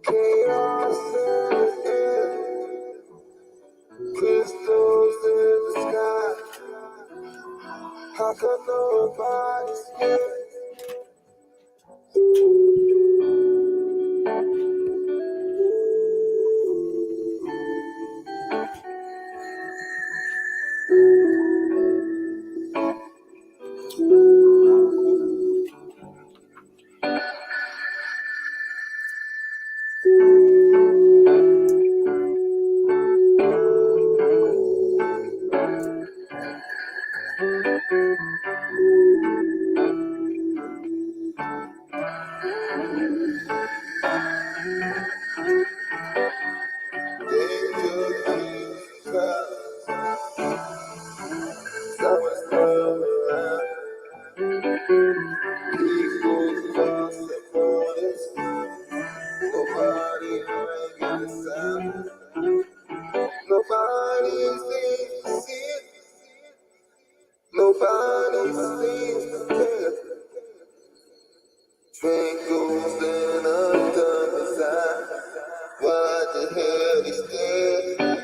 Chaos in the air, crystals in the sky. How come nobody's here? Someone's coming around. People cross the borders. Nobody making a sound. Nobody seems to see it. Nobody seems to care. Train goes in a tunnel side. What the hell is there?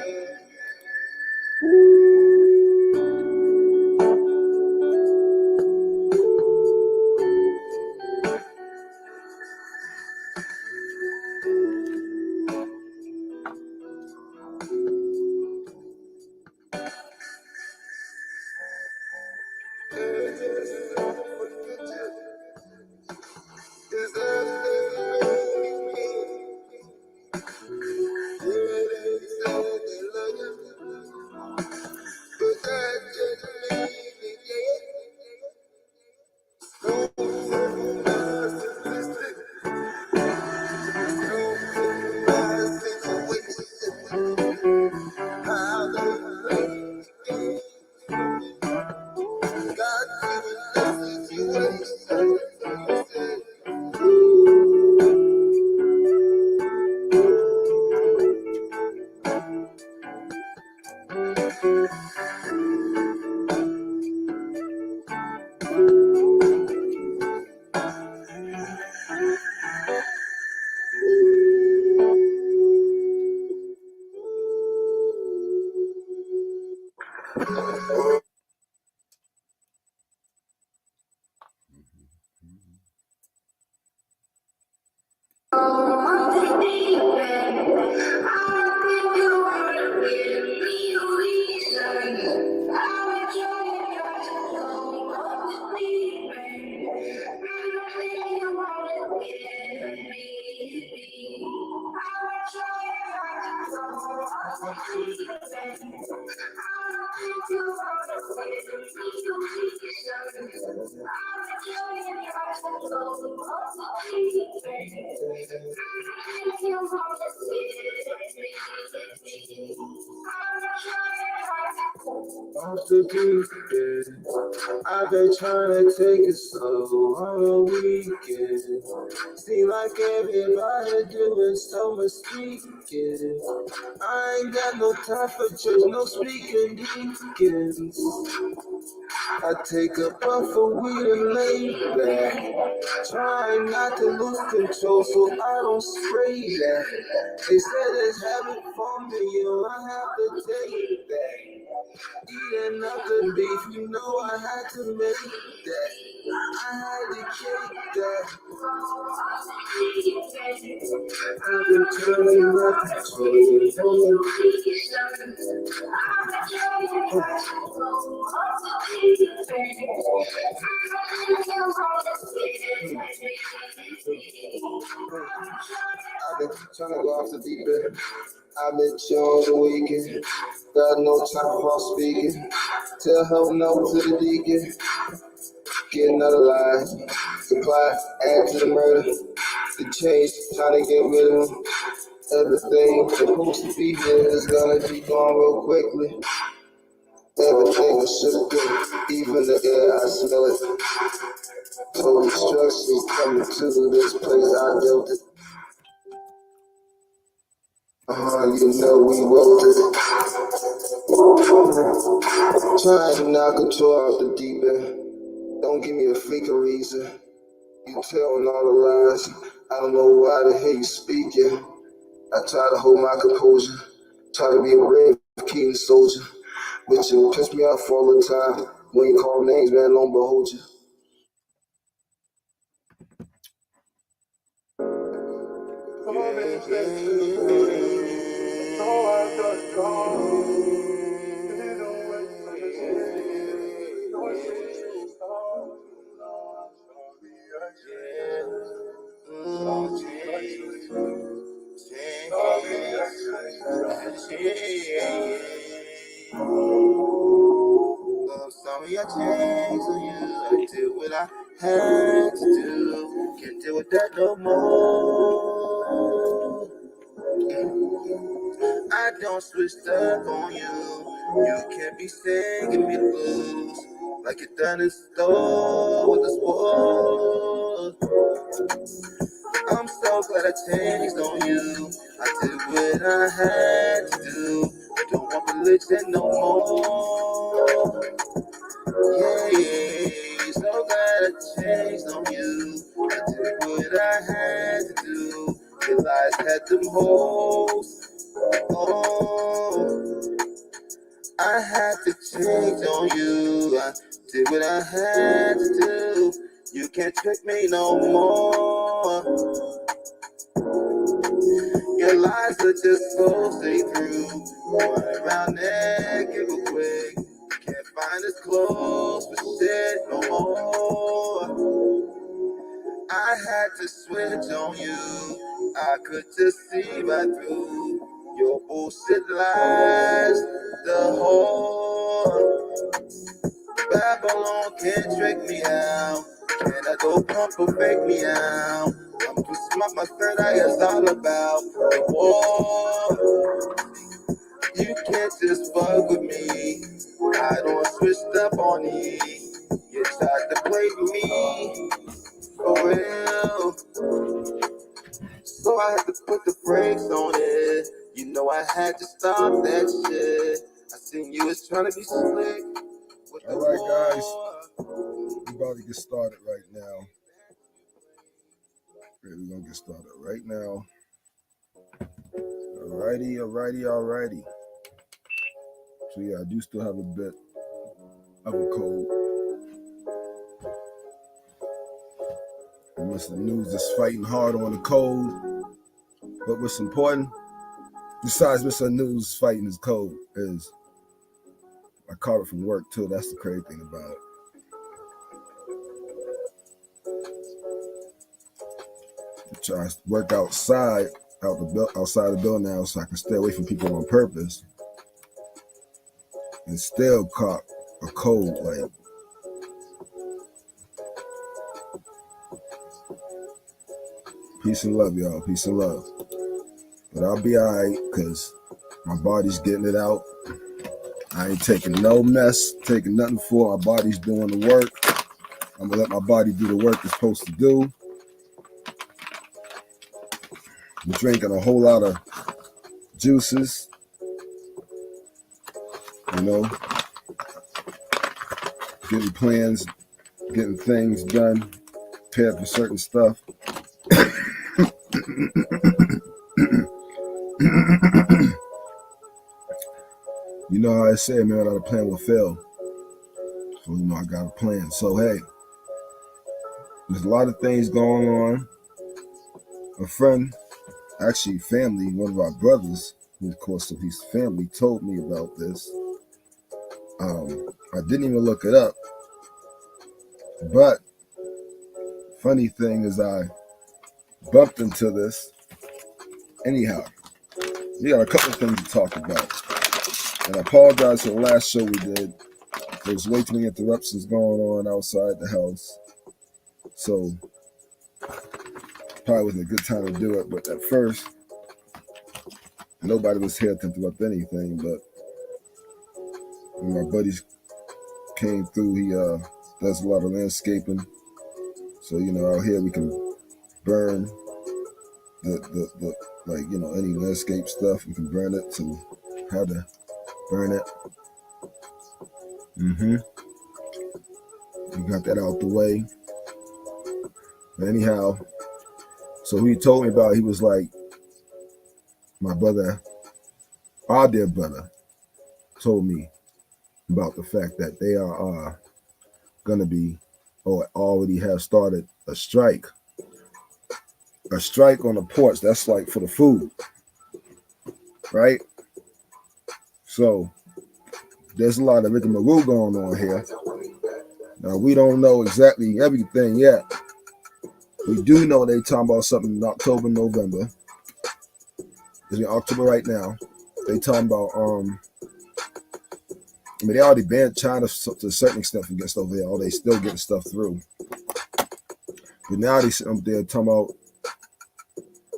Off the weekend, I've been trying to take it slow on a weekend. Seem like everybody doing so much speaking. I ain't got no time for church, no speaking deacons. I take a puff of weed and lay back, trying not to lose control so I don't spray that. They said it's habit forming, you I have to take that. Eating up the beef, you know I had to make that. I had to kick that. I've been turning my control. I've been trying to go off the deep end. I've been chilling the weekend. Got no time for speaking. Tell help no to the deacon. Get another lie. Supply, add to the murder. The change, trying to get rid of them. Everything supposed to be here is gonna be gone real quickly. Everything is shook good, even the air, I smell it. Total destruction coming to this place, I built it. You know we wrote it. Trying to not control out the deep end. Don't give me a fake reason. You telling all the lies. I don't know why the hell you speaking. I try to hold my composure. Try to be a brave king soldier. But you piss me off all the time. When you call names, man, long behold you. Sorry I changed on you. I did what I had to do. Can't deal with that no more. I don't switch up on you. You can't be singing me the blues like you done in store with the sport. I'm so glad I changed on you. I did what I had to do. Don't want religion no more. Yeah, so glad I changed on you. I did what I had to do. Your lies had them holes. Oh, I had to change on you. I did what I had to do. You can't trick me no more. Your lies are just so see through. Running around naked real quick. Can't find us close for shit no more. I had to switch on you. I could just see right through your bullshit lies. The whole Babylon can't trick me out. Can I go pump or fake me out? I'm too smart, my third eye is all about the war. You can't just fuck with me. I don't switched up on me. You tried to play me for real. So I had to put the brakes on it. You know I had to stop that shit. I seen you was trying to be slick. All right, guys. We're about to get started right now. We're going to get started right now. Alrighty. So yeah, I do still have a bit of a cold. And Mr. News is fighting hard on the cold. But what's important, besides Mr. News fighting his cold, is I caught it from work too. That's the crazy thing about it. I try to work outside the building now so I can stay away from people on purpose. And still caught a cold, like peace and love, y'all. Peace and love. But I'll be alright because my body's getting it out. I ain't taking no mess, taking nothing for. My body's doing the work. I'm gonna let my body do the work it's supposed to do. I'm drinking a whole lot of juices, you know, getting plans, getting things done, prepared for certain stuff. You know how I say, man, without a plan will fail. So, you know, I got a plan. So, hey, there's a lot of things going on. A friend, actually family, one of our brothers, who of course of his family, told me about this. I didn't even look it up. But funny thing is I bumped into this. Anyhow, we got a couple of things to talk about. And I apologize for the last show we did. There was way too many interruptions going on outside the house. So probably wasn't a good time to do it. But at first, nobody was here to interrupt anything. But when my buddies came through, he does a lot of landscaping. So, you know, out here we can burn the like, you know, any landscape stuff. We can burn it, so how to burn it. We got that out the way. Anyhow, so he told me about, he was like, my brother, our dear brother, told me about the fact that they are going to be, or already have started a strike on the ports. That's like for the food, right? So there's a lot of rigmarole going on here. Now, we don't know exactly everything yet. We do know they talking about something in October, November. It's in October right now. They talking about, I mean, they already banned China to a certain extent from getting stuff there. Or they still getting stuff through. But now they're talking about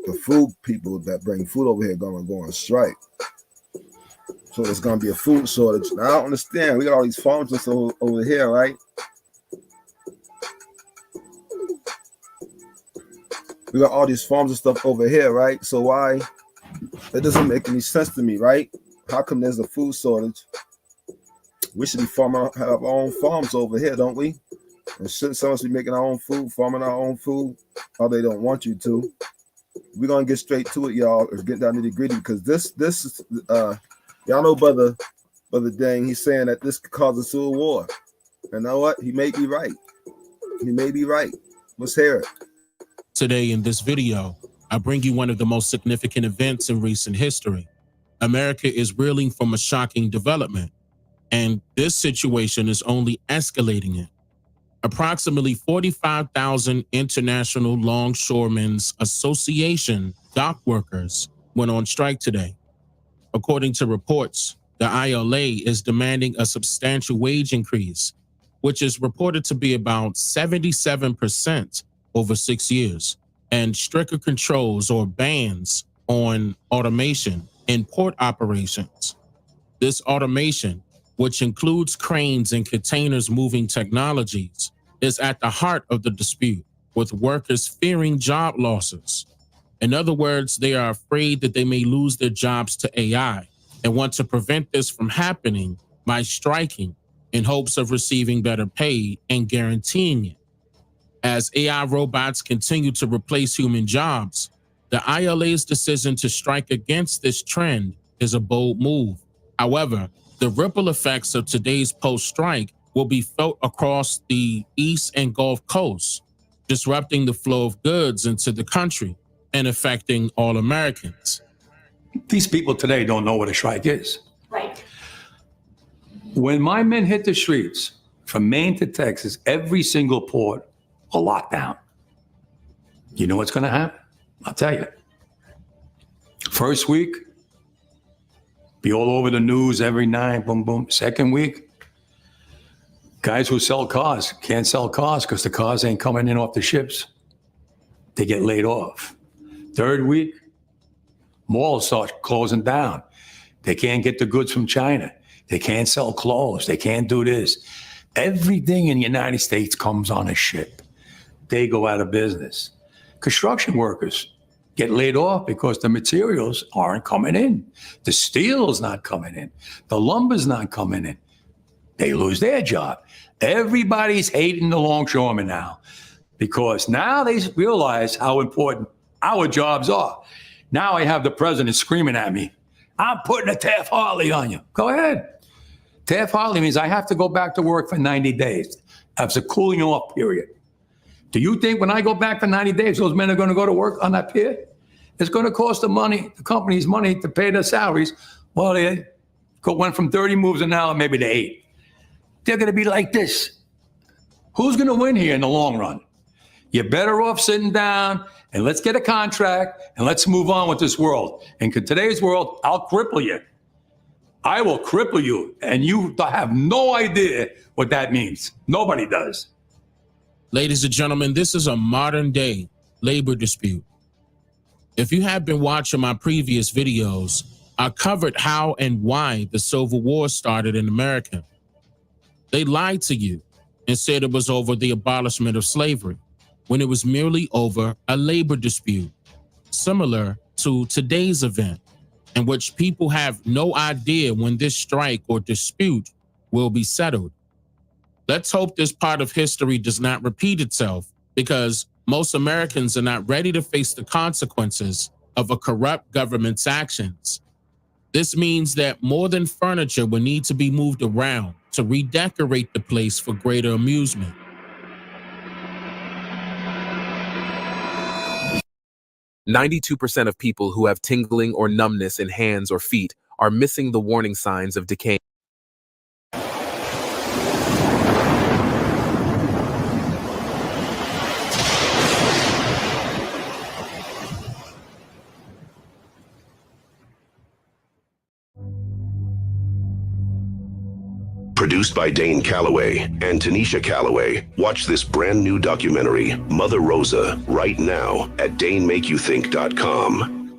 the food people that bring food over here going to go on strike. So there's going to be a food shortage. Now, I don't understand. We got all these farms just over here, right? We got all these farms and stuff over here, right? So why? That doesn't make any sense to me, right? How come there's a food shortage? We should be have our own farms over here, don't we? And shouldn't some of us be making our own food, farming our own food? Or they don't want you to. We're going to get straight to it, y'all. Let's get down to the gritty, because this is, y'all know Brother Dang, he's saying that this could cause a civil war. And you know what? He may be right. He may be right. Let's hear it. Today in this video, I bring you one of the most significant events in recent history. America is reeling from a shocking development, and this situation is only escalating it. Approximately 45,000 International Longshoremen's Association dock workers went on strike today. According to reports, the ILA is demanding a substantial wage increase, which is reported to be about 77% over 6 years, and stricter controls or bans on automation in port operations. This automation, which includes cranes and containers moving technologies, is at the heart of the dispute, with workers fearing job losses. In other words, they are afraid that they may lose their jobs to AI and want to prevent this from happening by striking in hopes of receiving better pay and guaranteeing it. As AI robots continue to replace human jobs, the ILA's decision to strike against this trend is a bold move. However, the ripple effects of today's post-strike will be felt across the East and Gulf Coast, disrupting the flow of goods into the country and affecting all Americans. These people today don't know what a strike is. Right. When my men hit the streets from Maine to Texas, every single port, a lockdown. You know what's going to happen? I'll tell you. First week, be all over the news every night, boom, boom. Second week, guys who sell cars can't sell cars because the cars ain't coming in off the ships. They get laid off. Third week, malls start closing down. They can't get the goods from China. They can't sell clothes. They can't do this. Everything in the United States comes on a ship. They go out of business. Construction workers get laid off because the materials aren't coming in. The steel's not coming in. The lumber's not coming in. They lose their job. Everybody's hating the longshoremen now because now they realize how important our jobs are. Now I have the president screaming at me, I'm putting a Taft-Hartley on you. Go ahead. Taft-Hartley means I have to go back to work for 90 days. That's a cooling off period. Do you think when I go back for 90 days, those men are going to go to work on that pier? It's going to cost the companies money to pay their salaries. Well, they went from 30 moves an hour maybe to 8. They're going to be like this. Who's going to win here in the long run? You're better off sitting down and let's get a contract and let's move on with this world. And in today's world, I'll cripple you. I will cripple you. And you have no idea what that means. Nobody does. Ladies and gentlemen, this is a modern day labor dispute. If you have been watching my previous videos, I covered how and why the Civil War started in America. They lied to you and said it was over the abolishment of slavery, when it was merely over a labor dispute, similar to today's event, in which people have no idea when this strike or dispute will be settled. Let's hope this part of history does not repeat itself, because Most Americans are not ready to face the consequences of a corrupt government's actions. This means that more than furniture will need to be moved around to redecorate the place for greater amusement. "92% of people who have tingling or numbness in hands or feet are missing the warning signs of decay." Produced by Dane Calloway and Tanisha Calloway. Watch this brand new documentary, Mother Rosa, right now at DaneMakeYouThink.com.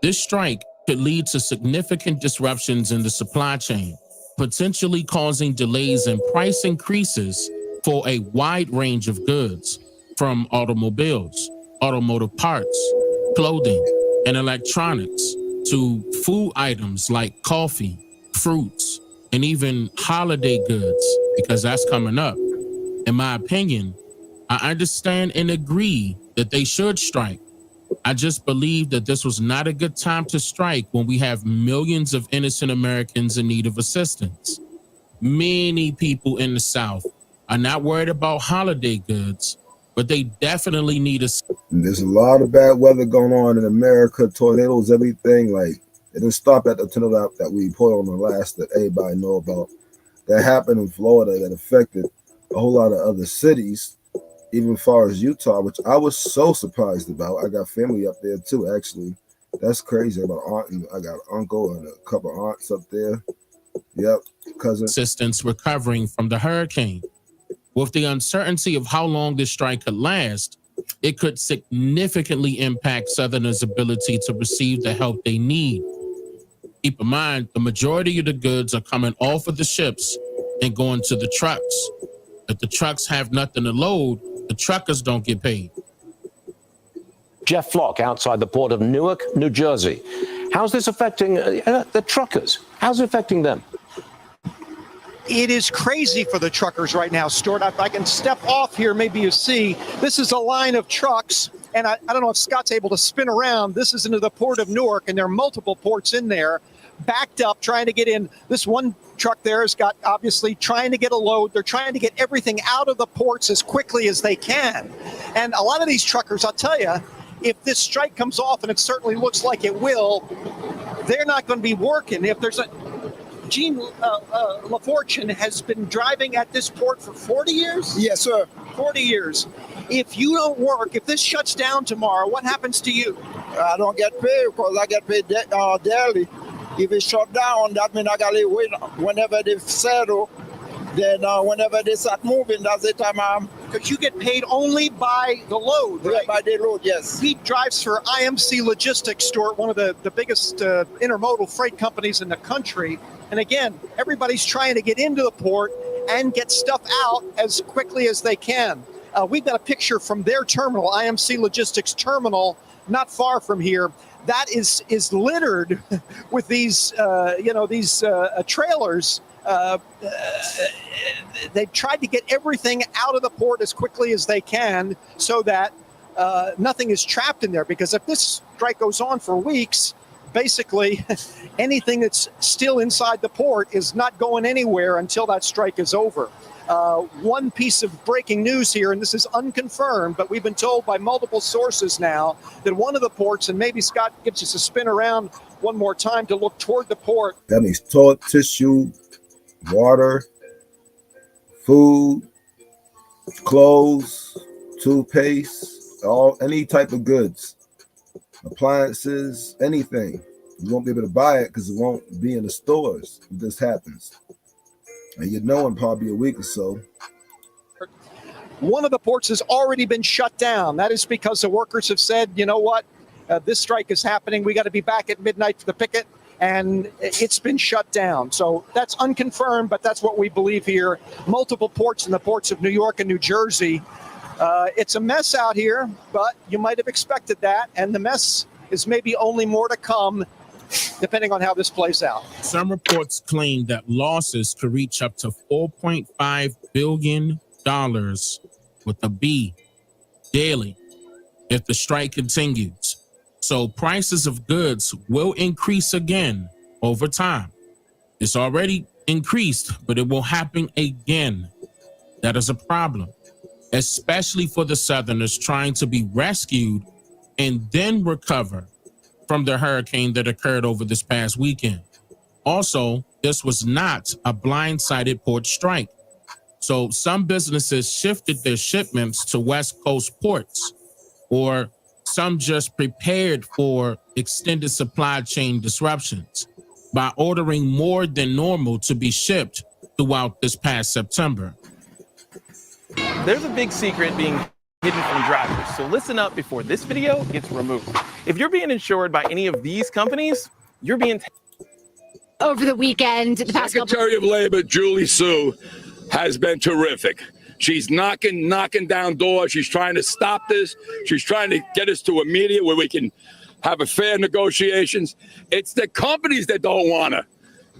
This strike could lead to significant disruptions in the supply chain, potentially causing delays and price increases for a wide range of goods, from automobiles, automotive parts, clothing, and electronics, to food items like coffee, fruits, and even holiday goods, because that's coming up. In my opinion, I understand and agree that they should strike. I just believe that this was not a good time to strike when we have millions of innocent Americans in need of assistance. Many people in the South are not worried about holiday goods, but they definitely need us. There's a lot of bad weather going on in America, tornadoes, everything. Like, it didn't stop at the tornado that we put on the last that everybody know about. That happened in Florida that affected a whole lot of other cities, even as far as Utah, which I was so surprised about. I got family up there too, actually. That's crazy. I got an aunt and I got an uncle and a couple of aunts up there. Yep, cousin. Assistance recovering from the hurricane. With the uncertainty of how long this strike could last, it could significantly impact Southerners' ability to receive the help they need. Keep in mind, the majority of the goods are coming off of the ships and going to the trucks. If the trucks have nothing to load, the truckers don't get paid. Jeff Flock outside the port of Newark, New Jersey. How's this affecting the truckers? How's it affecting them? It is crazy for the truckers right now, Stuart. If I can step off here, maybe you see, this is a line of trucks, and I don't know if Scott's able to spin around. This is into the port of Newark, and there are multiple ports in there, backed up, trying to get in. This one truck there has got, obviously, trying to get a load. They're trying to get everything out of the ports as quickly as they can. And a lot of these truckers, I'll tell you, if this strike comes off, and it certainly looks like it will, they're not going to be working. If there's a Gene LaFortune has been driving at this port for 40 years? Yes, sir. 40 years. If you don't work, if this shuts down tomorrow, what happens to you? I don't get paid because I get paid daily. If it shut down, that means I got to wait whenever they settle. Then whenever they start moving, that's the time I'm... Because you get paid only by the load, right? Yeah, by the load, yes. He drives for IMC Logistics, Stuart, one of the biggest intermodal freight companies in the country. And again, everybody's trying to get into the port and get stuff out as quickly as they can. We've got a picture from their terminal, IMC Logistics terminal, not far from here. That is littered with these, trailers. They've tried to get everything out of the port as quickly as they can so that nothing is trapped in there. Because if this strike goes on for weeks, basically anything that's still inside the port is not going anywhere until that strike is over. One piece of breaking news here, and this is unconfirmed, but we've been told by multiple sources now that one of the ports, and maybe Scott gives us a spin around one more time to look toward the port. That means toilet tissue, water, food, clothes, toothpaste, any type of goods, appliances, anything. You won't be able to buy it because it won't be in the stores if this happens. And you know in probably a week or so. One of the ports has already been shut down. That is because the workers have said, you know what, this strike is happening. We got to be back at midnight for the picket. And it's been shut down. So that's unconfirmed, but that's what we believe here. Multiple ports in the ports of New York and New Jersey. It's a mess out here, but you might have expected that. And the mess is maybe only more to come depending on how this plays out. Some reports claim that losses could reach up to $4.5 billion with a B daily if the strike continues. So prices of goods will increase again over time. It's already increased, but it will happen again. That is a problem, especially for the Southerners trying to be rescued and then recover from the hurricane that occurred over this past weekend. Also, this was not a blindsided port strike. So some businesses shifted their shipments to West Coast ports, or some just prepared for extended supply chain disruptions by ordering more than normal to be shipped throughout this past September. There's a big secret being hidden from drivers, so listen up before this video gets removed. If you're being insured by any of these companies, you're being over the weekend. The past Secretary of Labor Julie Su has been terrific. She's knocking down doors. She's trying to stop this. She's trying to get us to a media where we can have a fair negotiations. It's the companies that don't want to.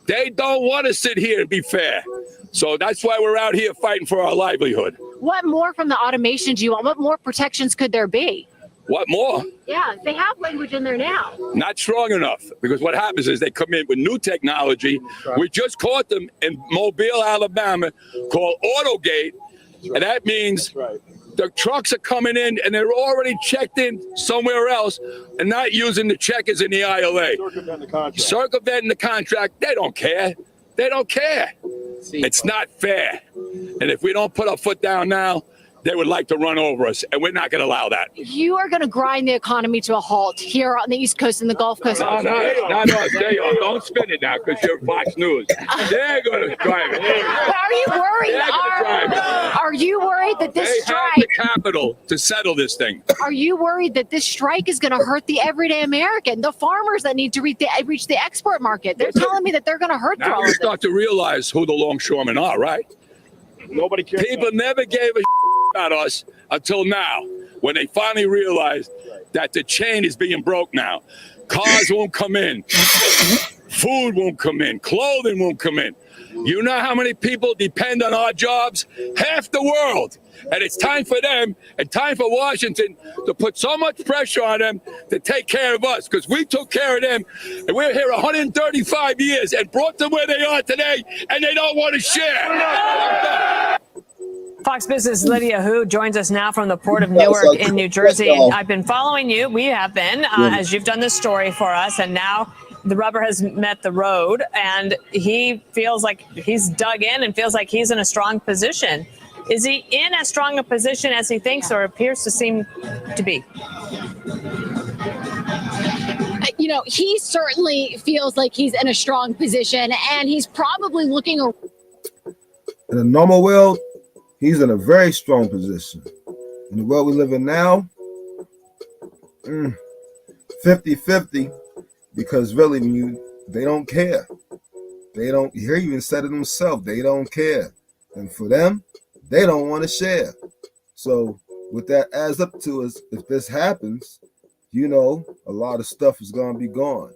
They don't want to sit here and be fair. So that's why we're out here fighting for our livelihood. What more from the automation do you want? What more protections could there be? What more? Yeah, they have language in there now. Not strong enough, because what happens is they come in with new technology. We just caught them in Mobile, Alabama, called Autogate, and that means the trucks are coming in and they're already checked in somewhere else and not using the checkers in the ILA. Circumventing the contract. They don't care. They don't care. It's not fair. And if we don't put our foot down now, they would like to run over us, and we're not going to allow that. You are going to grind the economy to a halt here on the East Coast and the Gulf Coast. No, don't spin it now, because you're Fox News. They're going to drive it. But are you worried? Are you worried that this strike? They have the capital to settle this thing. Are you worried that this strike is going to hurt the everyday American, the farmers that need to reach the export market? They're telling me that they're going to hurt. Now we start to realize who the longshoremen are, right? Nobody cares. People never gave a about us until now, when they finally realized that the chain is being broke now. Cars won't come in, food won't come in, clothing won't come in. You know how many people depend on our jobs? Half the world. And it's time for them and time for Washington to put so much pressure on them to take care of us, because we took care of them and we're here 135 years and brought them where they are today, and they don't want to share. Fox Business' Lydia Hu joins us now from the Port of Newark in New Jersey. And I've been following you. We have been, as you've done this story for us. And now the rubber has met the road. And he feels like he's dug in and feels like he's in a strong position. Is he in as strong a position as he thinks, or appears to seem to be? You know, he certainly feels like he's in a strong position, and he's probably looking. In a normal world, he's in a very strong position. In the world we live in now, 50-50, because really, they don't care. They don't. He even said it himself. They don't care, and for them, they don't want to share. So, what that adds up to is, if this happens, a lot of stuff is going to be gone.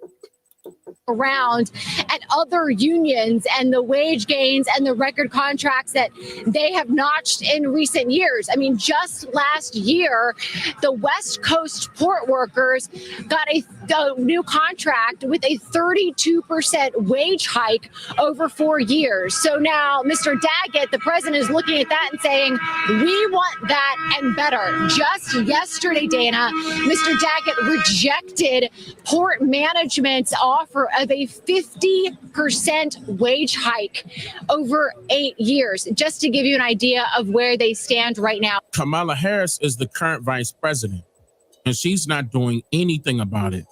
Around at other unions and the wage gains and the record contracts that they have notched in recent years. I mean, just last year, the West Coast port workers got a new contract with a 32% wage hike over 4 years. So now Mr. Daggett, the president, is looking at that and saying, we want that and better. Just yesterday, Dana, Mr. Daggett rejected port management's offer of a 50% wage hike over 8 years, just to give you an idea of where they stand right now. Kamala Harris is the current vice president, and she's not doing anything about it.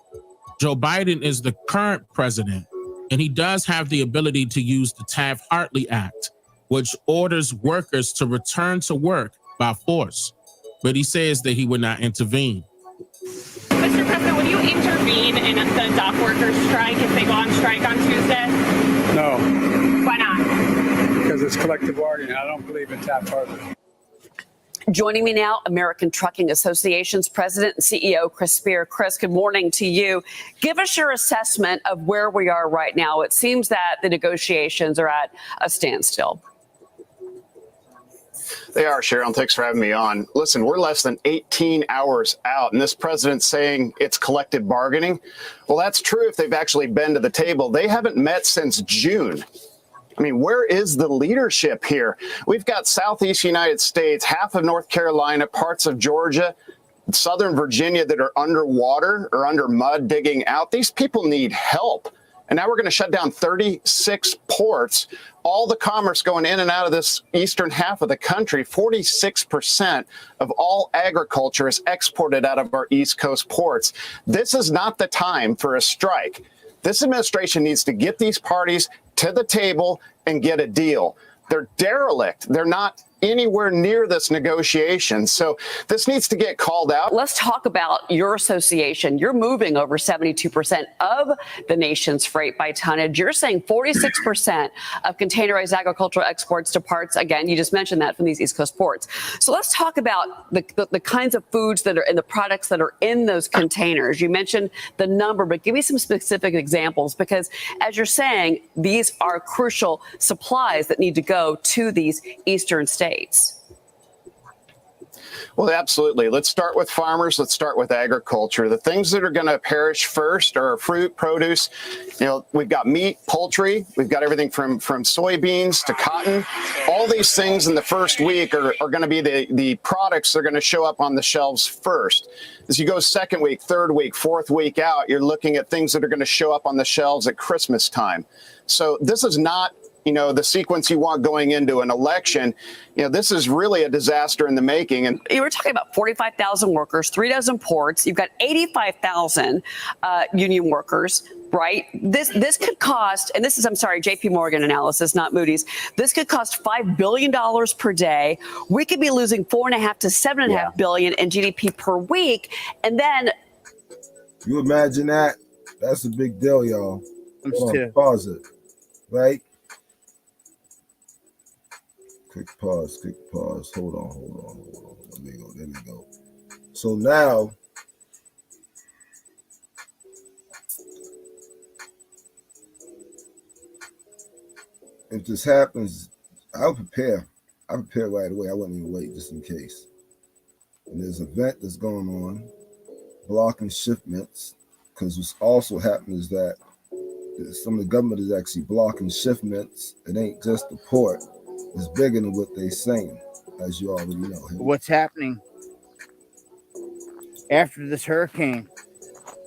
Joe Biden is the current president, and he does have the ability to use the Taft-Hartley Act, which orders workers to return to work by force. But he says that he would not intervene. Mr. President, would you intervene in the dock workers' strike if they go on strike on Tuesday? No. Why not? Because it's collective bargaining. I don't believe in Taft-Hartley. Joining me now, American Trucking Association's President and CEO, Chris Spear. Chris, good morning to you. Give us your assessment of where we are right now. It seems that the negotiations are at a standstill. They are, Sharon. Thanks for having me on. Listen, we're less than 18 hours out, and this president's saying it's collective bargaining. Well, that's true if they've actually been to the table. They haven't met since June. I mean, where is the leadership here? We've got Southeast United States, half of North Carolina, parts of Georgia, Southern Virginia that are underwater or under mud digging out. These people need help. And now we're going to shut down 36 ports, all the commerce going in and out of this eastern half of the country. 46% of all agriculture is exported out of our East Coast ports. This is not the time for a strike. This administration needs to get these parties to the table and get a deal. They're derelict. They're not anywhere near this negotiation. So this needs to get called out. Let's talk about your association. You're moving over 72% of the nation's freight by tonnage. You're saying 46% of containerized agricultural exports departs, again, you just mentioned that, from these East Coast ports. So let's talk about the kinds of foods that are and the products that are in those containers. You mentioned the number, but give me some specific examples, because as you're saying, these are crucial supplies that need to go to these eastern states. Well, absolutely. Let's start with farmers. Let's start with agriculture. The things that are going to perish first are fruit, produce. You know, we've got meat, poultry. We've got everything from soybeans to cotton. All these things in the first week are going to be the products that are going to show up on the shelves first. As you go second week, third week, fourth week out, you're looking at things that are going to show up on the shelves at Christmas time. So this is not, you know, the sequence you want going into an election. You know, this is really a disaster in the making. And you were talking about 45,000 workers, 36 ports. You've got 85,000 union workers, right? This could cost, and this is, I'm sorry, JP Morgan analysis, not Moody's. This could cost $5 billion per day. We could be losing $4.5 to $7.5 billion in GDP per week. And then, you imagine that? That's a big deal, y'all. Pause it, right? Quick pause. Hold on. There we go. So now, if this happens, I'll prepare. I prepare right away. I wouldn't even wait just in case. And there's an event that's going on, blocking shipments, because what's also happening is that some of the government is actually blocking shipments. It ain't just the port. It's bigger than what they're saying, as you already know. What's happening after this hurricane,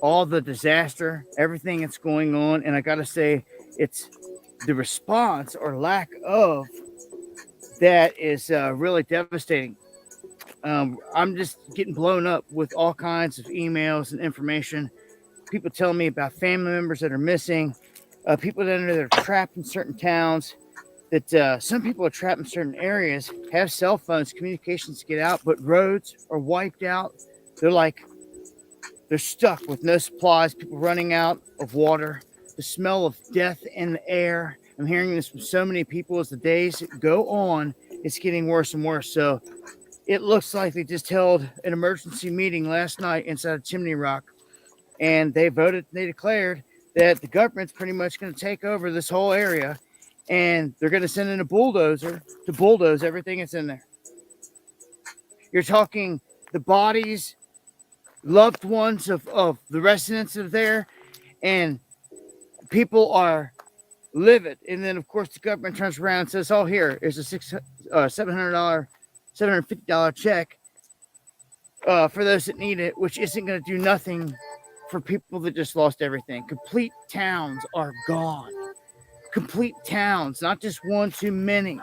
all the disaster, everything that's going on, and I got to say, it's the response or lack of that is really devastating. I'm just getting blown up with all kinds of emails and information. People telling me about family members that are missing, people that are trapped in certain towns. That some people are trapped in certain areas, have cell phones, communications get out, but roads are wiped out. They're stuck with no supplies, people running out of water, the smell of death in the air. I'm hearing this from so many people as the days go on, it's getting worse and worse. So it looks like they just held an emergency meeting last night inside of Chimney Rock, and they declared that the government's pretty much going to take over this whole area. And they're going to send in a bulldozer to bulldoze everything that's in there. You're talking the bodies, loved ones of the residents that are there, and people are livid. And then, of course, the government turns around and says, oh, here is a $750 check for those that need it, which isn't going to do nothing for people that just lost everything. Complete towns are gone. Complete towns, not just one too many.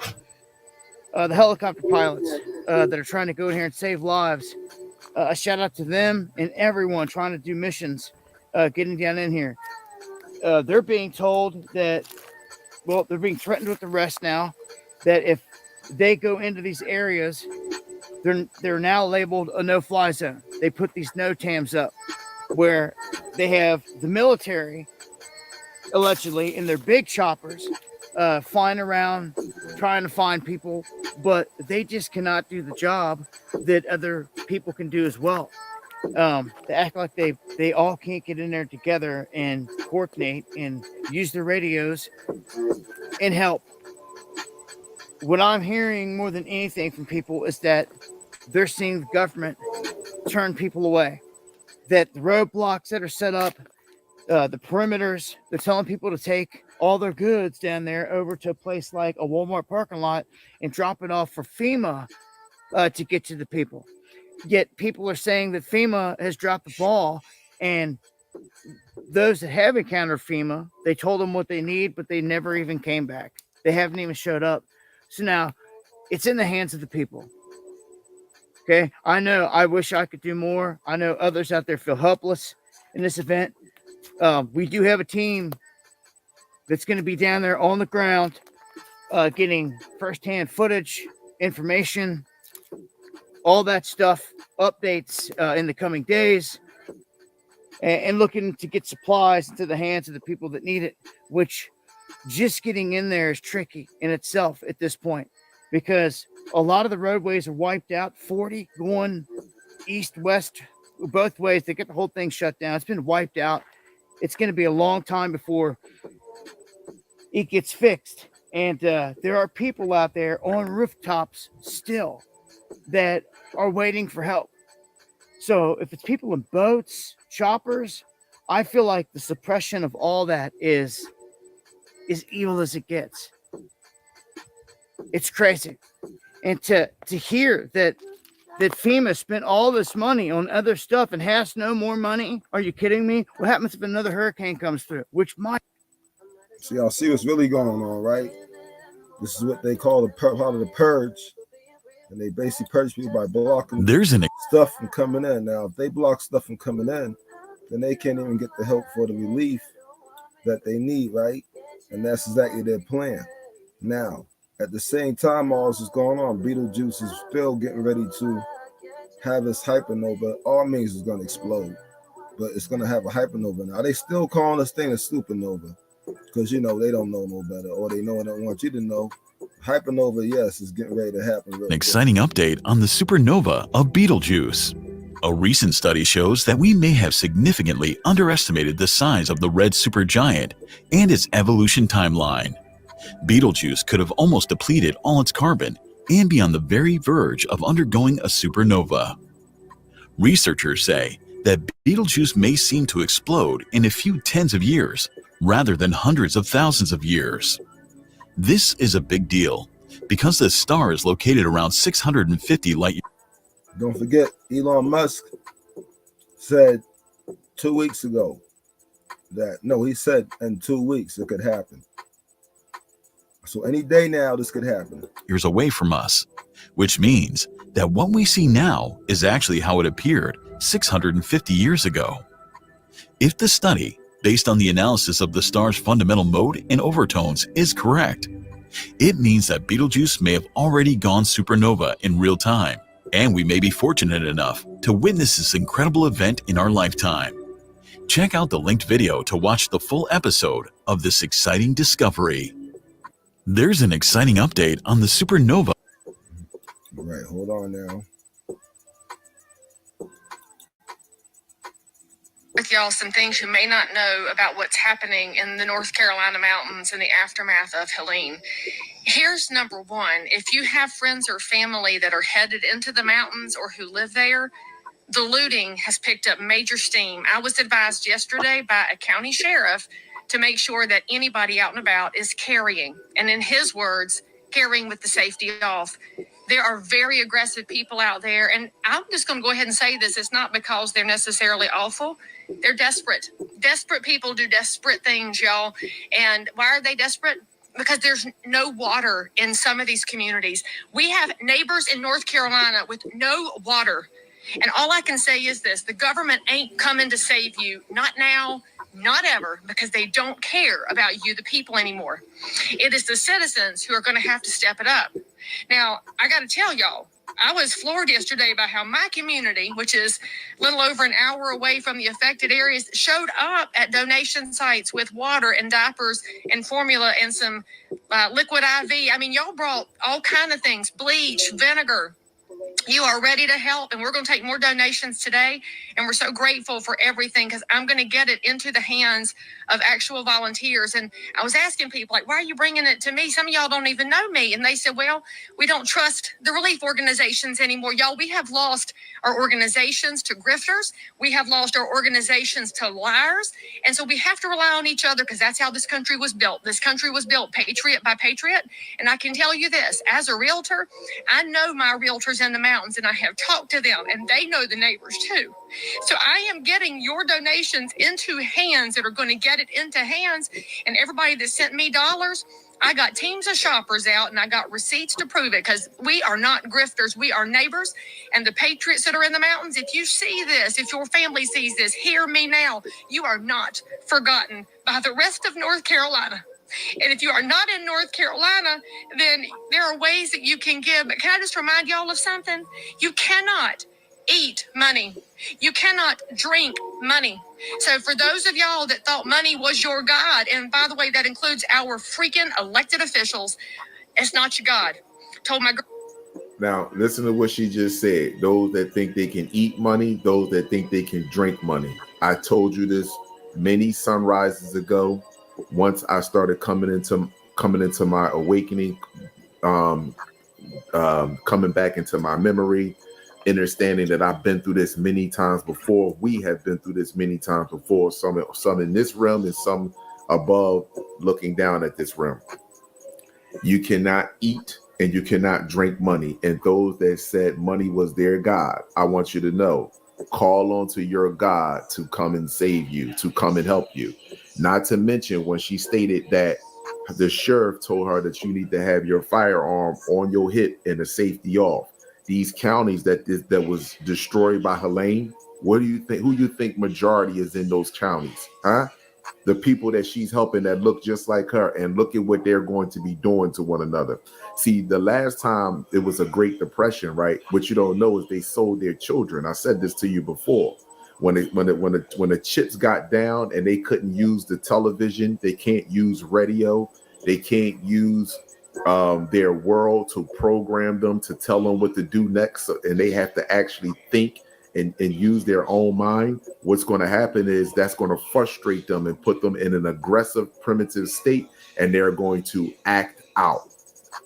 The helicopter pilots that are trying to go in here and save lives. A shout out to them and everyone trying to do missions, getting down in here. They're being told that, well, they're being threatened with arrest now, that if they go into these areas, they're now labeled a no-fly zone. They put these NOTAMs up where they have the military allegedly in their big choppers flying around trying to find people, but they just cannot do the job that other people can do as well. They act like they all can't get in there together and coordinate and use their radios and help. What I'm hearing more than anything from people is that they're seeing the government turn people away, that the roadblocks that are set up, the perimeters, they're telling people to take all their goods down there over to a place like a Walmart parking lot and drop it off for FEMA to get to the people. Yet people are saying that FEMA has dropped the ball, and those that have encountered FEMA, they told them what they need, but they never even came back. They haven't even showed up. So now it's in the hands of the people. Okay. I know I wish I could do more. I know others out there feel helpless in this event. We do have a team that's going to be down there on the ground, getting firsthand footage, information, all that stuff, updates in the coming days, and looking to get supplies into the hands of the people that need it, which just getting in there is tricky in itself at this point, because a lot of the roadways are wiped out. 40 going east, west, both ways. They get the whole thing shut down. It's been wiped out. It's going to be a long time before it gets fixed. And there are people out there on rooftops still that are waiting for help. So if it's people in boats, choppers, I feel like the suppression of all that is evil as it gets. It's crazy. And to hear that FEMA spent all this money on other stuff and has no more money, are you kidding me? What happens if another hurricane comes through? Which might. So y'all see what's really going on, right? This is what they call part of the purge. And they basically purge people by blocking stuff from coming in. Now, if they block stuff from coming in, then they can't even get the help for the relief that they need, right? And that's exactly their plan. Now, at the same time all this is going on, Beetlejuice is still getting ready to have his hypernova. All means is going to explode, but it's going to have a hypernova now. They still calling this thing a supernova because, you know, they don't know no better, or they know and don't want you to know. Hypernova, yes, is getting ready to happen. An exciting update on the supernova of Betelgeuse. A recent study shows that we may have significantly underestimated the size of the red supergiant and its evolution timeline. Betelgeuse could have almost depleted all its carbon and be on the very verge of undergoing a supernova. Researchers say that Betelgeuse may seem to explode in a few tens of years rather than hundreds of thousands of years. This is a big deal because the star is located around 650 light years. Don't forget, Elon Musk said 2 weeks ago he said in 2 weeks it could happen. So any day now, this could happen. Years away from us, which means that what we see now is actually how it appeared 650 years ago. If the study, based on the analysis of the star's fundamental mode and overtones, is correct, it means that Betelgeuse may have already gone supernova in real time, and we may be fortunate enough to witness this incredible event in our lifetime. Check out the linked video to watch the full episode of this exciting discovery. There's an exciting update on the supernova. All right, hold on now. With y'all some things you may not know about what's happening in the North Carolina mountains in the aftermath of Helene. Here's number one. If you have friends or family that are headed into the mountains or who live there, the looting has picked up major steam. I was advised yesterday by a county sheriff to make sure that anybody out and about is carrying, and in his words, carrying with the safety off. There are very aggressive people out there, and I'm just going to go ahead and say this. It's not because they're necessarily awful. They're desperate. Desperate people do desperate things, y'all. And why are they desperate? Because there's no water in some of these communities. We have neighbors in North Carolina with no water. And all I can say is this: the government ain't coming to save you. Not now, not ever, because they don't care about you, the people, anymore. It is the citizens who are going to have to step it up. Now, I got to tell y'all, I was floored yesterday by how my community, which is a little over an hour away from the affected areas, showed up at donation sites with water and diapers and formula and some liquid IV. I mean, y'all brought all kind of things, bleach, vinegar. You are ready to help, and we're going to take more donations today, and we're so grateful for everything, because I'm going to get it into the hands of actual volunteers. And I was asking people, like, why are you bringing it to me? Some of y'all don't even know me. And they said, well, we don't trust the relief organizations anymore. Y'all, we have lost our organizations to grifters. We have lost our organizations to liars. And so we have to rely on each other, because that's how this country was built. This country was built patriot by patriot. And I can tell you this, as a realtor, I know my realtors in the mountains, and I have talked to them, and they know the neighbors too. So I am getting your donations into hands that are going to get it into hands. And everybody that sent me dollars, I got teams of shoppers out, and I got receipts to prove it, because we are not grifters. We are neighbors. And the patriots that are in the mountains, if you see this, if your family sees this, hear me now. You are not forgotten by the rest of North Carolina. And if you are not in North Carolina, then there are ways that you can give. But can I just remind y'all of something? You cannot eat money. You cannot drink money. So for those of y'all that thought money was your God, and by the way, that includes our freaking elected officials, it's not your God. Told my girl. Now, listen to what she just said. Those that think they can eat money, those that think they can drink money. I told you this many sunrises ago. Once I started coming into my awakening, coming back into my memory, understanding that I've been through this many times before. We have been through this many times before. Some in this realm and some above, looking down at this realm. You cannot eat and you cannot drink money. And those that said money was their God, I want you to know, call on to your God to come and save you, to come and help you. Not to mention when she stated that the sheriff told her that you need to have your firearm on your hip and the safety off. These counties that was destroyed by Helene, what do you think? Who you think majority is in those counties? Huh? The people that she's helping that look just like her, and look at what they're going to be doing to one another. See, the last time it was a Great Depression, right? What you don't know is they sold their children. I said this to you before. When the chips got down and they couldn't use the television, they can't use radio, they can't use their world to program them, to tell them what to do next, and they have to actually think and use their own mind. What's going to happen is that's going to frustrate them and put them in an aggressive, primitive state, and they're going to act out.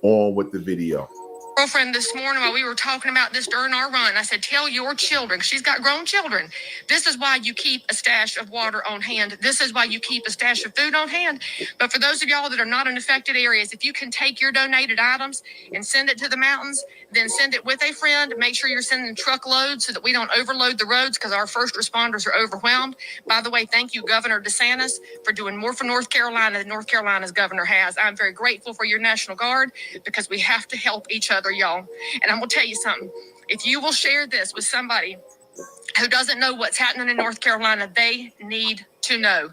On with the video. Girlfriend this morning while we were talking about this during our run, I said, tell your children, 'cause she's got grown children, this is why you keep a stash of water on hand. This is why you keep a stash of food on hand. But for those of y'all that are not in affected areas, if you can take your donated items and send it to the mountains, then send it with a friend. Make sure you're sending truckloads so that we don't overload the roads, because our first responders are overwhelmed. By the way, thank you, Governor DeSantis, for doing more for North Carolina than North Carolina's governor has. I'm very grateful for your National Guard, because we have to help each other, y'all. And I'm going to tell you something. If you will share this with somebody who doesn't know what's happening in North Carolina, they need to know.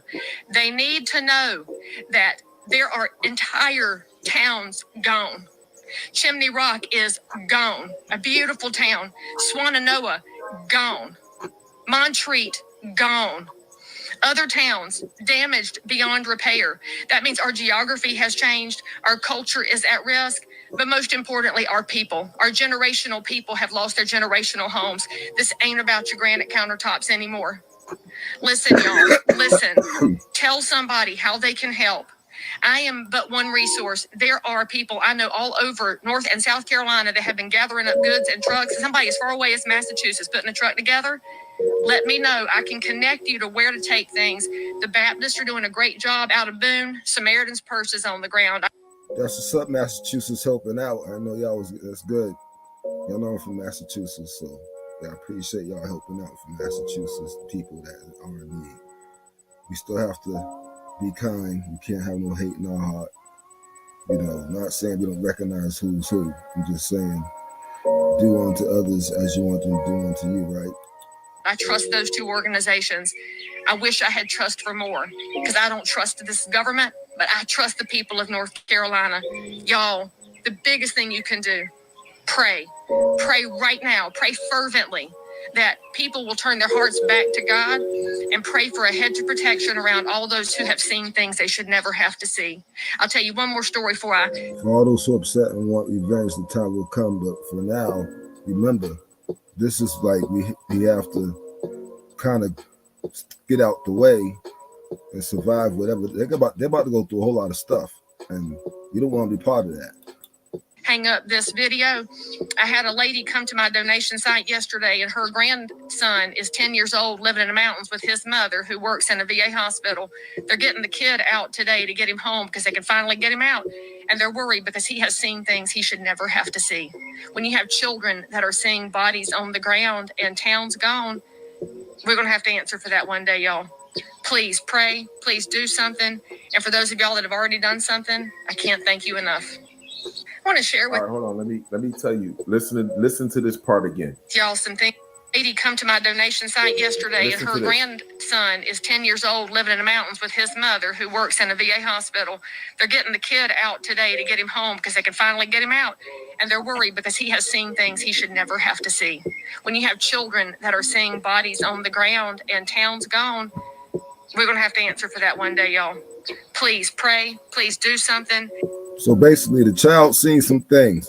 They need to know that there are entire towns gone. Chimney Rock is gone. A beautiful town. Swannanoa, gone. Montreat, gone. Other towns damaged beyond repair. That means our geography has changed. Our culture is at risk. But most importantly, our people, our generational people have lost their generational homes. This ain't about your granite countertops anymore. Listen, y'all, listen. Tell somebody how they can help. I am but one resource. There are people I know all over North and South Carolina that have been gathering up goods and trucks. Somebody as far away as Massachusetts putting a truck together. Let me know. I can connect you to where to take things. The Baptists are doing a great job out of Boone. Samaritan's Purse is on the ground. That's what's up, Massachusetts helping out. I know y'all that's good. Y'all know I'm from Massachusetts, so yeah, I appreciate y'all helping out from Massachusetts, people that are in need. We still have to be kind. We can't have no hate in our heart. You know, not saying we don't recognize who's who. I'm just saying, do unto others as you want them to do unto you, right? I trust those two organizations. I wish I had trust for more because I don't trust this government, but I trust the people of North Carolina. Y'all, the biggest thing you can do, pray. Pray right now. Pray fervently that people will turn their hearts back to God and pray for a hedge of protection around all those who have seen things they should never have to see. I'll tell you one more story before I... For all those who are upset and want revenge, the time will come. But for now, remember, this is like we have to kind of get out the way and survive whatever. They're about to go through a whole lot of stuff, and you don't want to be part of that. Hang up this video. I had a lady come to my donation site yesterday, and her grandson is 10 years old, living in the mountains with his mother, who works in a VA hospital. They're getting the kid out today to get him home because they can finally get him out. And they're worried because he has seen things he should never have to see. When you have children that are seeing bodies on the ground and towns gone, we're going to have to answer for that one day, y'all. Please pray. Please do something. And for those of y'all that have already done something, I can't thank you enough. I want to share with... All right, hold on. Let me tell you. Listen to this part again. Y'all some things. Lady come to my donation site yesterday, and her grandson is 10 years old, living in the mountains with his mother, who works in a VA hospital. They're getting the kid out today to get him home because they can finally get him out. And they're worried because he has seen things he should never have to see. When you have children that are seeing bodies on the ground and towns gone, we're going to have to answer for that one day, y'all. Please pray. Please do something. So basically, the child seen some things.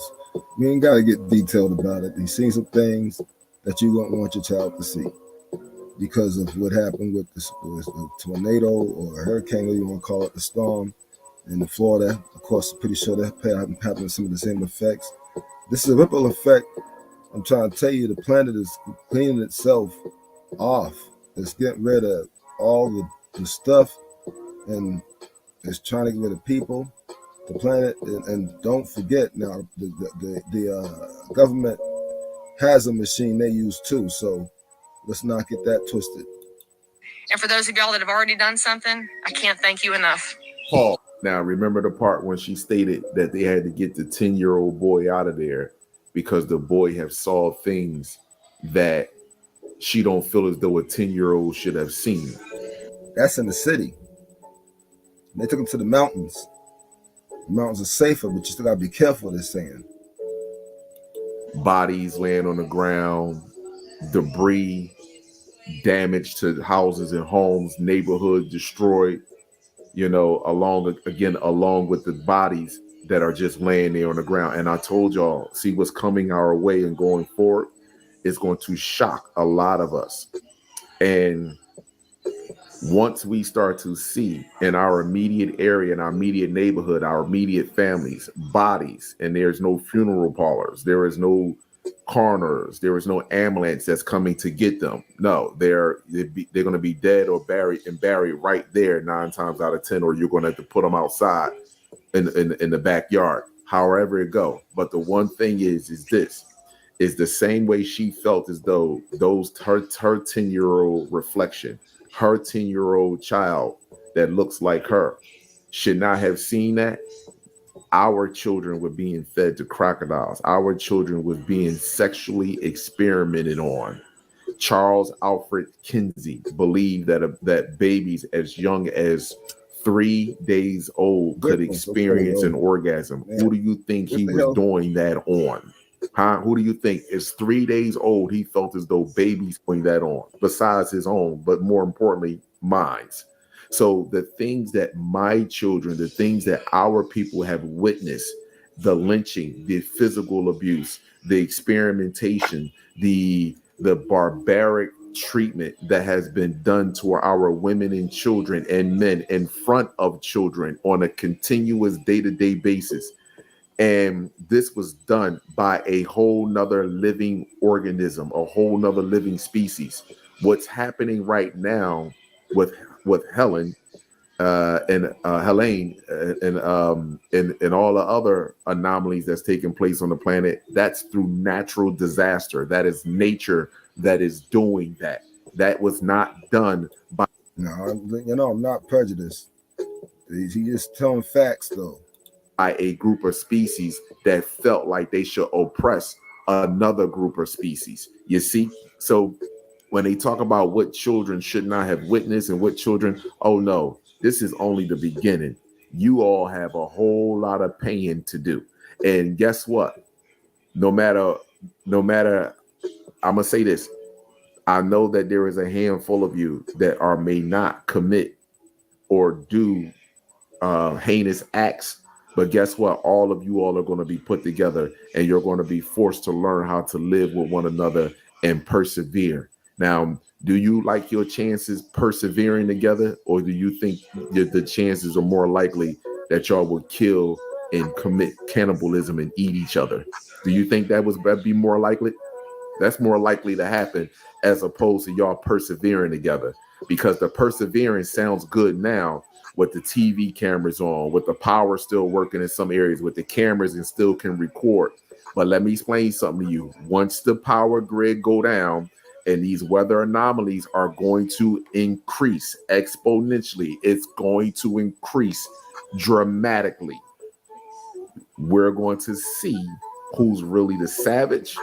You ain't got to get detailed about it. He's seen some things that you don't want your child to see because of what happened with the tornado or a hurricane, whatever you want to call it, the storm in Florida. Of course, I'm pretty sure that happened some of the same effects. This is a ripple effect. I'm trying to tell you, the planet is cleaning itself off. It's getting rid of all the stuff, and it's trying to get rid of people, the planet, and don't forget now, the government has a machine they use too, so let's not get that twisted. And for those of y'all that have already done something, I can't thank you enough. Paul. Now, remember the part when she stated that they had to get the 10-year-old boy out of there because the boy have saw things that she don't feel as though a 10-year-old should have seen. That's in the city. They took him to the mountains. The mountains are safer, but you still gotta be careful, they're saying. Bodies laying on the ground, debris, damage to houses and homes, neighborhoods destroyed, along with the bodies that are just laying there on the ground. And I told y'all, see what's coming our way and going forward is going to shock a lot of us. And once we start to see in our immediate area, in our immediate neighborhood, our immediate families, bodies, and there's no funeral parlors, there is no coroners, there is no ambulance that's coming to get them. No, they're going to be dead or buried right there 9 times out of 10, or you're going to have to put them outside in the backyard, however it go. But the one thing is this is the same way she felt as though her 10-year-old reflection, her 10-year-old child that looks like her should not have seen that. Our children were being fed to crocodiles. Our children were being sexually experimented on. Charles Alfred Kinsey believed that babies as young as 3 days old could experience an orgasm. Who do you think he was doing that on? Huh? Who do you think is 3 days old? He felt as though babies putting that on, besides his own, but more importantly, mine's. So the things that my children, the things that our people have witnessed, the lynching, the physical abuse, the experimentation, the barbaric treatment that has been done to our women and children and men in front of children on a continuous day-to-day basis. And this was done by a whole nother living organism, a whole nother living species. What's happening right now with Helene and all the other anomalies that's taking place on the planet, that's through natural disaster. That is nature that is doing that. That was not done by... No, I'm not prejudiced. He's just telling facts, though. By a group of species that felt like they should oppress another group of species. You see? So when they talk about what children should not have witnessed and what children, oh no, this is only the beginning. You all have a whole lot of paying to do. And guess what? No matter, I'm gonna say this. I know that there is a handful of you that may not commit or do heinous acts, but guess what? All of you all are going to be put together, and you're going to be forced to learn how to live with one another and persevere. Now, do you like your chances persevering together, or do you think that the chances are more likely that y'all will kill and commit cannibalism and eat each other? Do you think that would be more likely? That's more likely to happen as opposed to y'all persevering together, because the perseverance sounds good now with the TV cameras on, with the power still working in some areas, with the cameras and still can record. But let me explain something to you. Once the power grid go down and these weather anomalies are going to increase exponentially, it's going to increase dramatically. We're going to see who's really the savage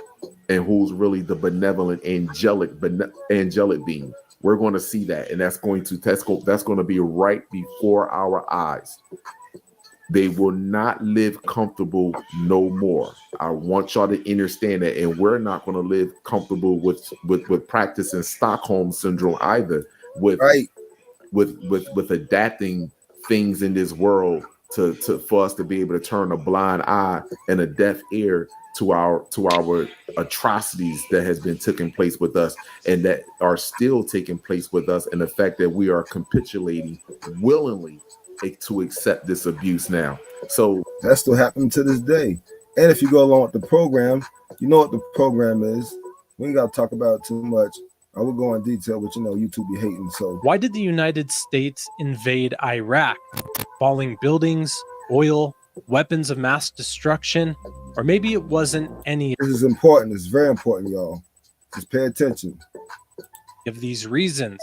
and who's really the benevolent angelic being. We're going to see that, and that's going to be right before our eyes. They will not live comfortable no more. I want y'all to understand that, and we're not going to live comfortable with practicing Stockholm syndrome either. With adapting things in this world to for us to be able to turn a blind eye and a deaf ear to our atrocities that has been taking place with us and that are still taking place with us, and the fact that we are capitulating willingly to accept this abuse now. So that's still happening to this day. And if you go along with the program, you know what the program is. We ain't got to talk about it too much. I will go in detail, but YouTube be hating. So why did the United States invade Iraq? Falling buildings, oil, weapons of mass destruction, or maybe it wasn't any. This is important. It's very important, y'all. Just pay attention. Of these reasons,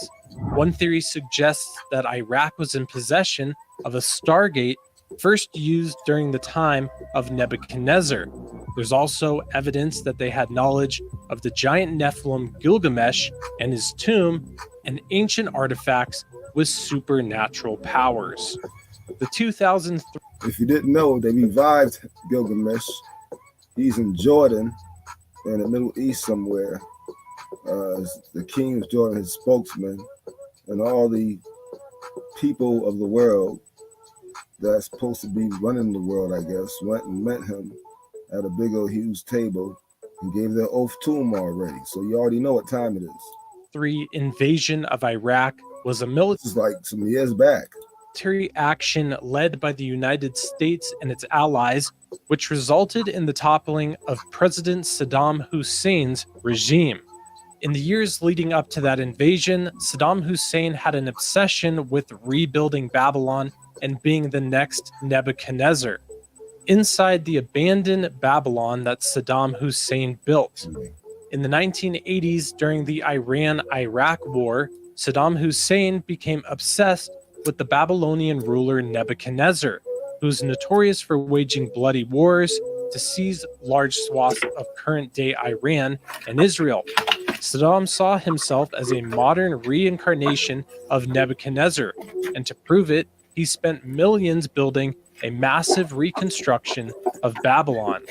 one theory suggests that Iraq was in possession of a Stargate first used during the time of Nebuchadnezzar. There's also evidence that they had knowledge of the giant Nephilim Gilgamesh and his tomb and ancient artifacts with supernatural powers. The 2003. If you didn't know, they revived Gilgamesh. He's in Jordan, in the Middle East somewhere. The king of Jordan, his spokesman, and all the people of the world that's supposed to be running the world, I guess, went and met him at a big old huge table and gave their oath to him already. So you already know what time it is. Invasion of Iraq was a military. This is like some years back. Action led by the United States and its allies, which resulted in the toppling of President Saddam Hussein's regime. In the years leading up to that invasion, Saddam Hussein had an obsession with rebuilding Babylon and being the next Nebuchadnezzar. Inside the abandoned Babylon that Saddam Hussein built. In the 1980s, during the Iran-Iraq War, Saddam Hussein became obsessed with the Babylonian ruler Nebuchadnezzar, who's notorious for waging bloody wars to seize large swaths of current-day Iran and Israel. Saddam saw himself as a modern reincarnation of Nebuchadnezzar, and to prove it, he spent millions building a massive reconstruction of Babylon.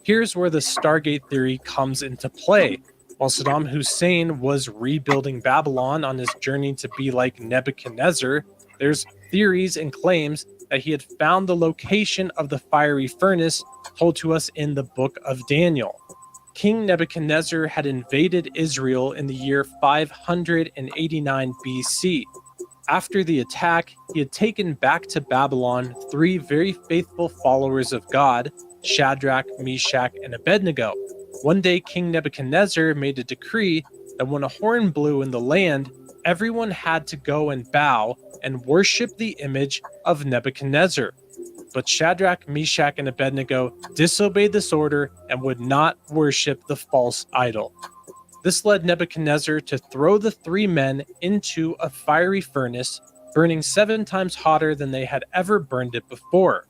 Here's where the Stargate theory comes into play. While Saddam Hussein was rebuilding Babylon on his journey to be like Nebuchadnezzar, there's theories and claims that he had found the location of the fiery furnace told to us in the book of Daniel. King Nebuchadnezzar had invaded Israel in the year 589 BC. After the attack, he had taken back to Babylon 3 very faithful followers of God, Shadrach, Meshach, and Abednego. One day, King Nebuchadnezzar made a decree that when a horn blew in the land, everyone had to go and bow and worship the image of Nebuchadnezzar. But Shadrach, Meshach, and Abednego disobeyed this order and would not worship the false idol. This led Nebuchadnezzar to throw the 3 men into a fiery furnace, burning 7 times hotter than they had ever burned it before.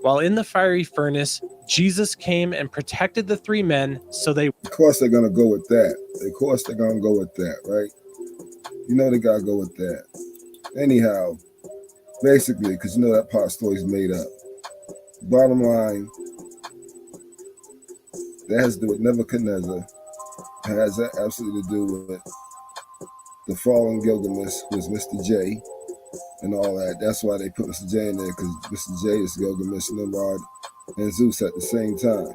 While in the fiery furnace, Jesus came and protected the three men, so they... Of course they're going to go with that. Of course they're going to go with that, right? You know they got to go with that. Anyhow, basically, because you know that part of the story's made up. Bottom line, that has to do with Nebuchadnezzar. It has that absolutely to do with the fallen Gilgamesh, who is Mr. J, and all that. That's why they put Mr. J in there, because Mr. J is Gilgamesh, Nimrod, and Zeus at the same time.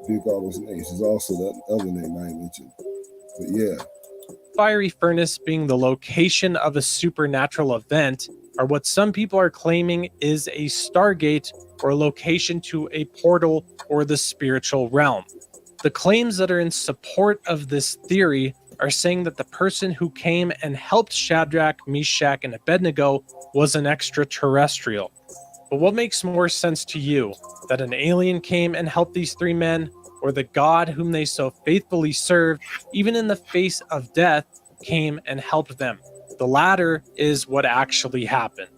Pick all those names. There's also that other name I ain't mentioned. But yeah. Fiery furnace being the location of a supernatural event, or what some people are claiming is a stargate or location to a portal or the spiritual realm. The claims that are in support of this theory are saying that the person who came and helped Shadrach, Meshach, and Abednego was an extraterrestrial. But what makes more sense to you? That an alien came and helped these three men, or the God whom they so faithfully served, even in the face of death, came and helped them? The latter is what actually happened.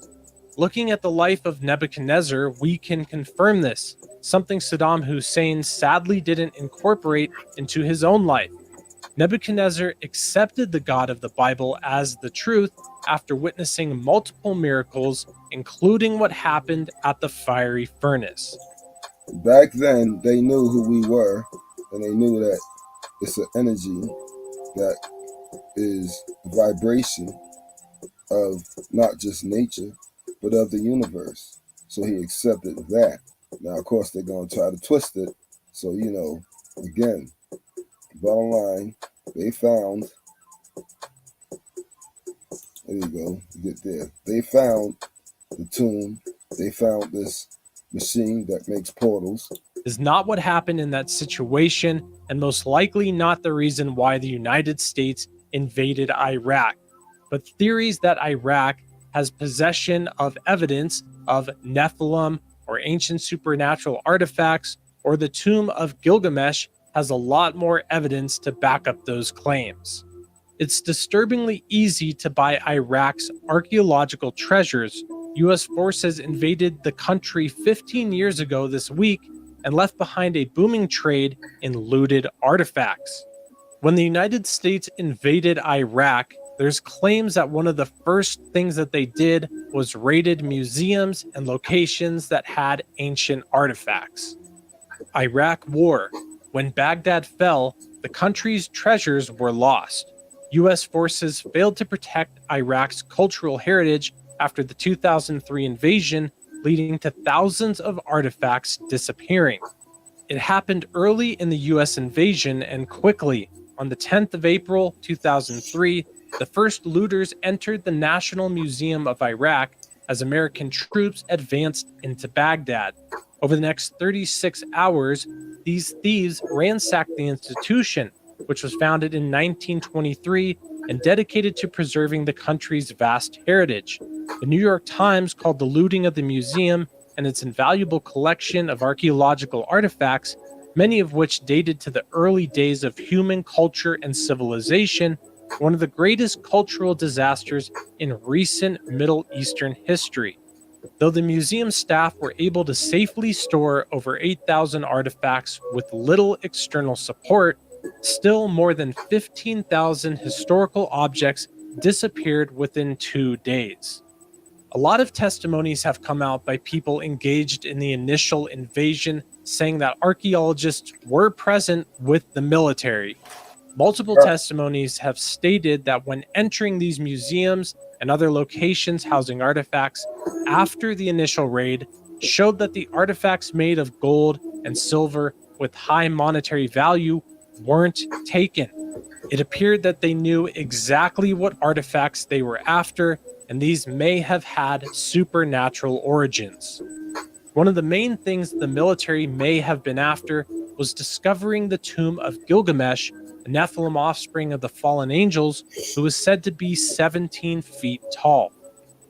Looking at the life of Nebuchadnezzar, we can confirm this, something Saddam Hussein sadly didn't incorporate into his own life. Nebuchadnezzar accepted the God of the Bible as the truth after witnessing multiple miracles, including what happened at the fiery furnace. Back then, they knew who we were, and they knew that it's an energy that is a vibration of not just nature, but of the universe. So he accepted that. Now, of course, they're going to try to twist it. So, you know, again, bottom line, they found, there you go, get there. They found the tomb. They found this machine that makes portals. Is not what happened in that situation, and most likely not the reason why the United States invaded Iraq. But theories that Iraq has possession of evidence of Nephilim or ancient supernatural artifacts or the tomb of Gilgamesh has a lot more evidence to back up those claims. It's disturbingly easy to buy Iraq's archaeological treasures. U.S. forces invaded the country 15 years ago this week and left behind a booming trade in looted artifacts. When the United States invaded Iraq, there's claims that one of the first things that they did was raided museums and locations that had ancient artifacts. Iraq War. When Baghdad fell, the country's treasures were lost. U.S. forces failed to protect Iraq's cultural heritage after the 2003 invasion, leading to thousands of artifacts disappearing. It happened early in the U.S. invasion and quickly. On the 10th of April 2003, the first looters entered the National Museum of Iraq as American troops advanced into Baghdad. Over the next 36 hours, these thieves ransacked the institution, which was founded in 1923 and dedicated to preserving the country's vast heritage. The New York Times called the looting of the museum and its invaluable collection of archaeological artifacts, many of which dated to the early days of human culture and civilization, one of the greatest cultural disasters in recent Middle Eastern history. Though the museum staff were able to safely store over 8,000 artifacts with little external support, still more than 15,000 historical objects disappeared within 2 days. A lot of testimonies have come out by people engaged in the initial invasion, saying that archaeologists were present with the military. Multiple testimonies have stated that when entering these museums and other locations housing artifacts after the initial raid, showed that the artifacts made of gold and silver with high monetary value weren't taken. It appeared that they knew exactly what artifacts they were after, and these may have had supernatural origins. One of the main things the military may have been after was discovering the tomb of Gilgamesh, a Nephilim offspring of the fallen angels, who was said to be 17 feet tall.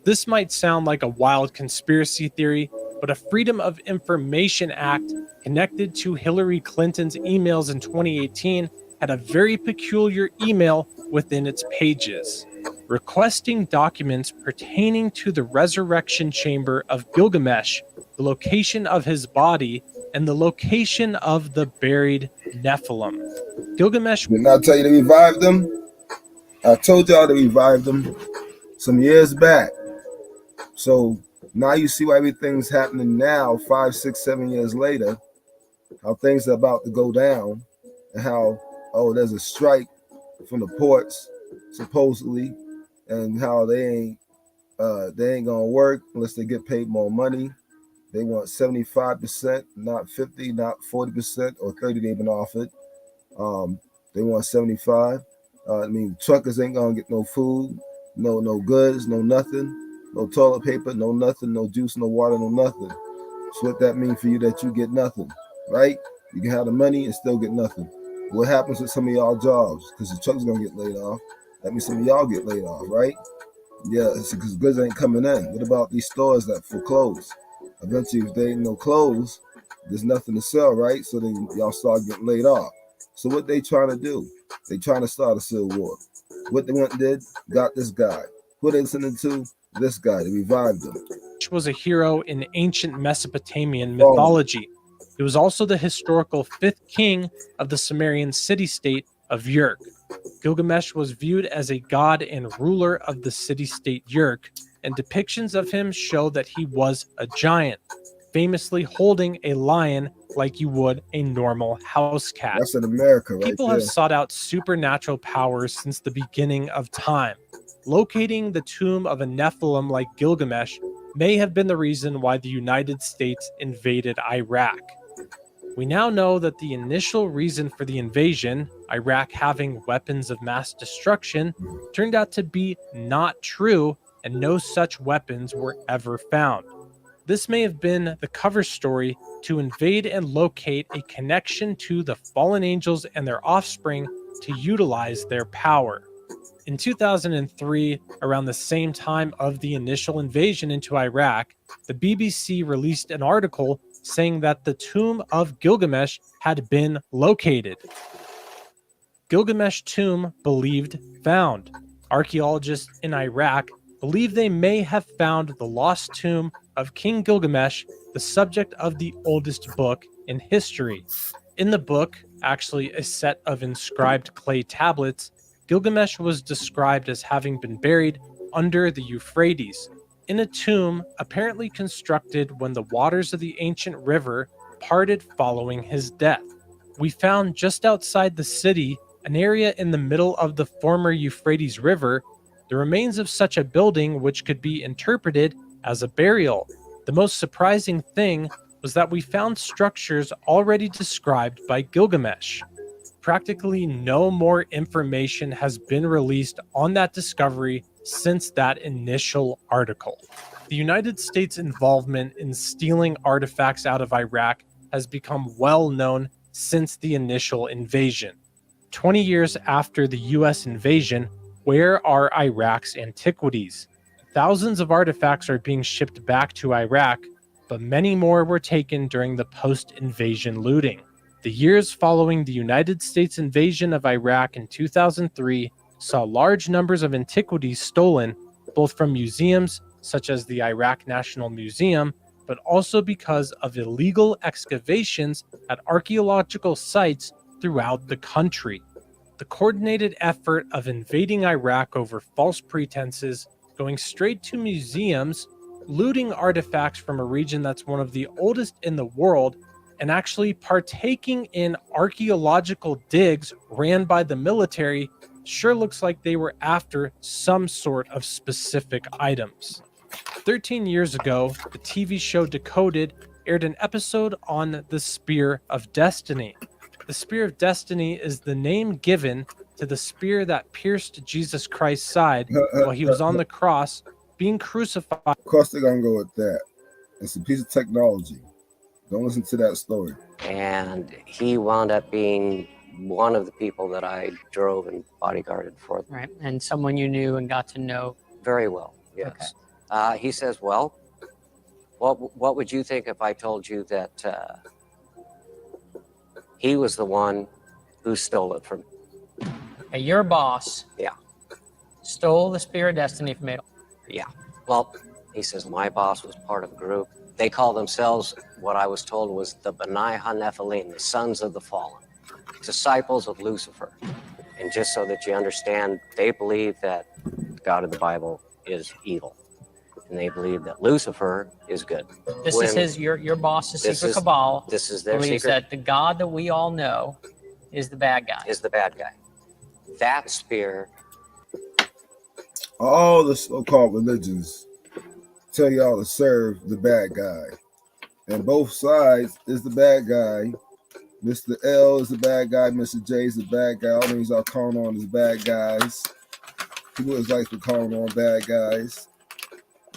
This might sound like a wild conspiracy theory, but a Freedom of Information Act connected to Hillary Clinton's emails in 2018 had a very peculiar email within its pages, requesting documents pertaining to the resurrection chamber of Gilgamesh, the location of his body, and the location of the buried Nephilim. Gilgamesh. Didn't I tell you to revive them? I told y'all to revive them some years back. So now you see why everything's happening now, 5, 6, 7 years later, how things are about to go down, and how, oh, there's a strike from the ports, supposedly, and how they ain't gonna work unless they get paid more money. They want 75%, not 50, not 40% or 30 they've been offered. They want 75. Truckers ain't gonna get no food, no goods, no nothing, no toilet paper, no nothing, no juice, no water, no nothing. So what that mean for you? That you get nothing, right? You can have the money and still get nothing. What happens with some of y'all jobs? Because the truck's gonna get laid off. That means some of y'all get laid off, right? Yeah, it's because goods ain't coming in. What about these stores that foreclose? Eventually, if there ain't no clothes, there's nothing to sell, right? So then y'all start getting laid off. So what they trying to do? They trying to start a civil war. What they went and did, got this guy. Who they sent it to? This guy. They revived him. Was a hero in ancient Mesopotamian mythology. He was also the historical 5th king of the Sumerian city-state of Uruk. Gilgamesh was viewed as a god and ruler of the city-state Uruk, and depictions of him show that he was a giant, famously holding a lion like you would a normal house cat. That's in America, right? People have sought out supernatural powers since the beginning of time. Locating the tomb of a Nephilim like Gilgamesh may have been the reason why the United States invaded Iraq. We now know that the initial reason for the invasion, Iraq having weapons of mass destruction, turned out to be not true, and no such weapons were ever found. This may have been the cover story to invade and locate a connection to the fallen angels and their offspring to utilize their power. In 2003, around the same time of the initial invasion into Iraq, the BBC released an article saying that the tomb of Gilgamesh had been located. Gilgamesh tomb believed found. Archaeologists in Iraq believe they may have found the lost tomb of King Gilgamesh, the subject of the oldest book in history. In the book, actually a set of inscribed clay tablets, Gilgamesh was described as having been buried under the Euphrates, in a tomb apparently constructed when the waters of the ancient river parted following his death. We found just outside the city, an area in the middle of the former Euphrates River, the remains of such a building which could be interpreted as a burial. The most surprising thing was that we found structures already described by Gilgamesh. Practically no more information has been released on that discovery since that initial article. The United States' involvement in stealing artifacts out of Iraq has become well known since the initial invasion. 20 years after the US invasion, where are Iraq's antiquities? Thousands of artifacts are being shipped back to Iraq, but many more were taken during the post-invasion looting. The years following the United States invasion of Iraq in 2003 saw large numbers of antiquities stolen, both from museums such as the Iraq National Museum, but also because of illegal excavations at archaeological sites throughout the country. The coordinated effort of invading Iraq over false pretenses, going straight to museums, looting artifacts from a region that's one of the oldest in the world, and actually partaking in archaeological digs ran by the military sure looks like they were after some sort of specific items. 13 years ago, the TV show Decoded aired an episode on the Spear of Destiny. The Spear of Destiny is the name given to the spear that pierced Jesus Christ's side while he was on the cross being crucified. Of course they're gonna go with that. It's a piece of technology. Don't listen to that story. And he wound up being one of the people that I drove and bodyguarded for. Right, and someone you knew and got to know. Very well, yes. Okay. He says, well, what would you think if I told you that he was the one who stole it from me? Okay, your boss stole the Spear of Destiny from Adolf. Yeah. Well, he says my boss was part of a group They call themselves, what I was told was the B'nai HaNephilim, the sons of the fallen, disciples of Lucifer. And just so that you understand, they believe that the God of the Bible is evil. And they believe that Lucifer is good. This is his, your boss's secret cabal. This is their believes secret. that the God that we all know is the bad guy. Is the bad guy. That spear. All the so-called religions tell y'all to serve the bad guy. And both sides is the bad guy. Mr. L is the bad guy. Mr. J is the bad guy. All these are calling on as bad guys. People is like to calling on bad guys.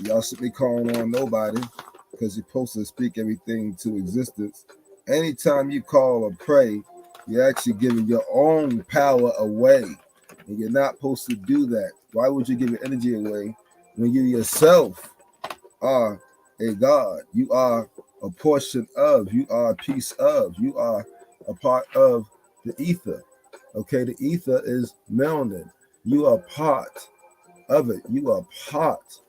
Y'all should be calling on nobody because you're supposed to speak everything to existence. Anytime you call or pray, you're actually giving your own power away. And you're not supposed to do that. Why would you give your energy away when you yourself are a God? You are a portion of, you are a piece of, you are a part of the ether. Okay, the ether is melanin. You are part of it. You are part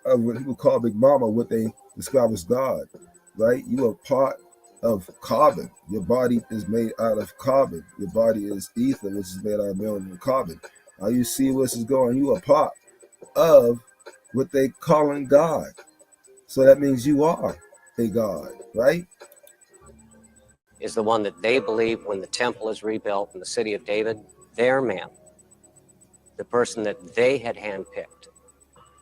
of what people call Big Mama, what they describe as God, right? You are part of carbon. Your body is made out of carbon. Your body is ether, which is made out of melanin and carbon. Now you see where this is going. You are part of what they calling God. So that means you are a God, right? Is the one that they believe when the temple is rebuilt in the city of David, their man, the person that they had handpicked,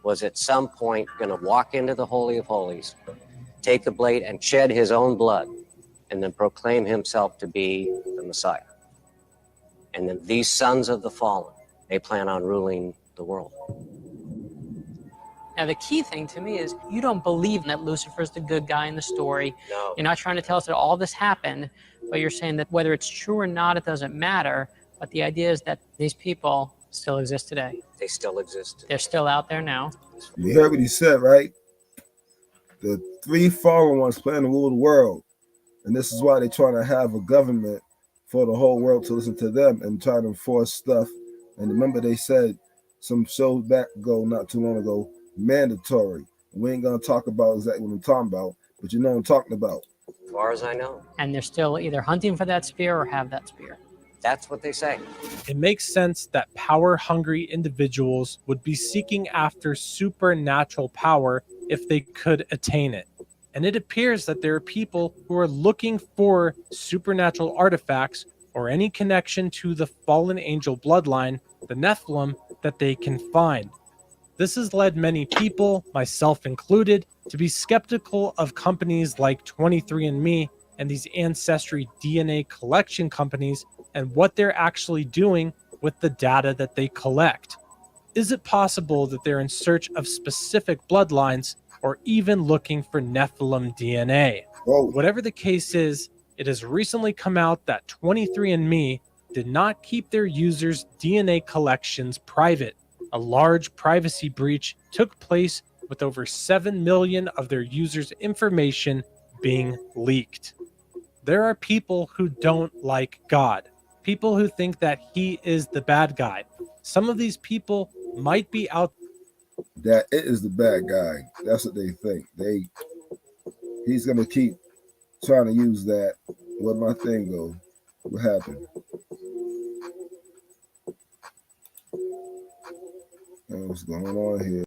was at some point going to walk into the Holy of Holies, take the blade and shed his own blood, and then proclaim himself to be the Messiah. And then these sons of the fallen, they plan on ruling the world. Now, the key thing to me is you don't believe that Lucifer's the good guy in the story. No. You're not trying to tell us that all this happened, but you're saying that whether it's true or not, it doesn't matter. But the idea is that these people still exist today. They still exist. They're still out there now. You heard what he said, right? The three fallen ones plan to rule the world. And this is why they're trying to have a government for the whole world to listen to them and try to enforce stuff. And remember they said some shows back ago, not too long ago, mandatory. We ain't gonna talk about exactly what I'm talking about, but you know what I'm talking about. As far as I know. And they're still either hunting for that spear or have that spear. That's what they say. It makes sense that power-hungry individuals would be seeking after supernatural power if they could attain it. And it appears that there are people who are looking for supernatural artifacts or any connection to the fallen angel bloodline, the Nephilim, that they can find. This has led many people, myself included, to be skeptical of companies like 23andMe and these ancestry DNA collection companies and what they're actually doing with the data that they collect. Is it possible that they're in search of specific bloodlines or even looking for Nephilim DNA? Whoa. Whatever the case is, it has recently come out that 23andMe did not keep their users' DNA collections private. A large privacy breach took place with over 7 million of their users' information being leaked. There are people who don't like God, people who think that he is the bad guy. Some of these people might be out That it is the bad guy. That's what they think. He's gonna keep trying to use that. Where'd my thing go? What happened? What's going on here?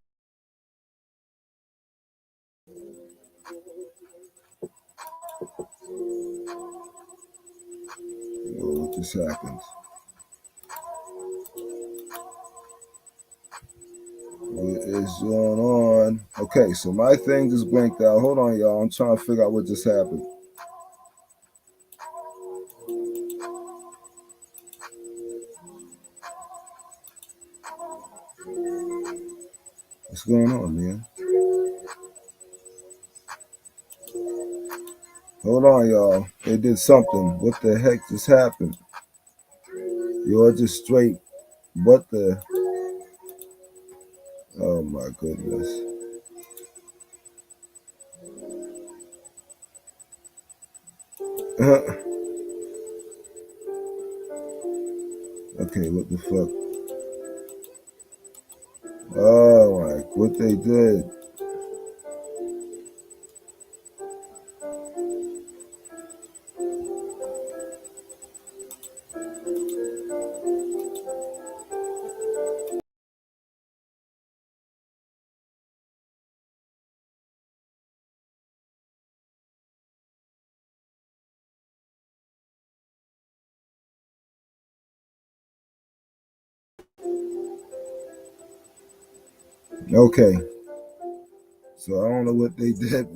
What just happened? What is going on? Okay, so my thing just blinked out. Hold on, y'all. I'm trying to figure out what just happened. What's going on, man? Hold on, y'all. They did something. What the heck just happened? You're just straight. What the? Oh my goodness. Okay, what the fuck? Oh my, what they did. Okay. So I don't know what they did.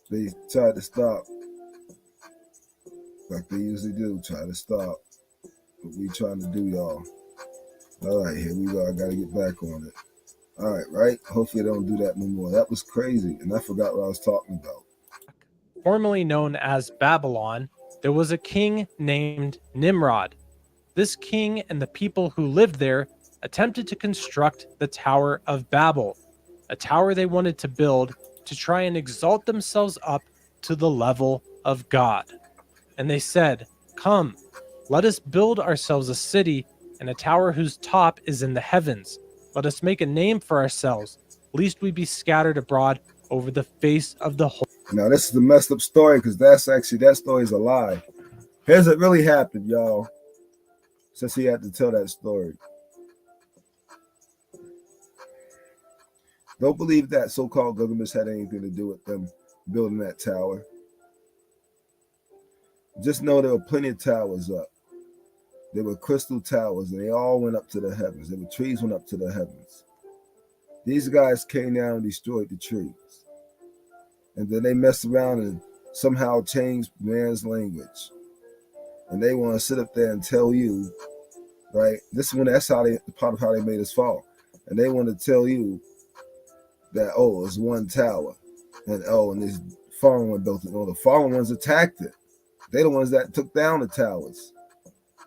They tried to stop, like they usually do, try to stop what we trying to do, y'all. All right, here we go. I got to get back on it. All right, right? Hopefully they don't do that no more. That was crazy, and I forgot what I was talking about. Formerly known as Babylon, there was a king named Nimrod. This king and the people who lived there attempted to construct the Tower of Babel, a tower they wanted to build to try and exalt themselves up to the level of God. And they said, "Come, let us build ourselves a city and a tower whose top is in the heavens. Let us make a name for ourselves, lest we be scattered abroad over the face of the whole." Now, this is the messed up story because that story is a lie. Here's what really happened, y'all, since he had to tell that story. Don't believe that so-called governments had anything to do with them building that tower. Just know there were plenty of towers up. There were crystal towers, and they all went up to the heavens. There were trees went up to the heavens. These guys came down and destroyed the trees. And then they messed around and somehow changed man's language. And they want to sit up there and tell you, right? That's part of how they made us fall. And they want to tell you that, oh, it's one tower. And this fallen one built it. No, the fallen ones attacked it. They're the ones that took down the towers.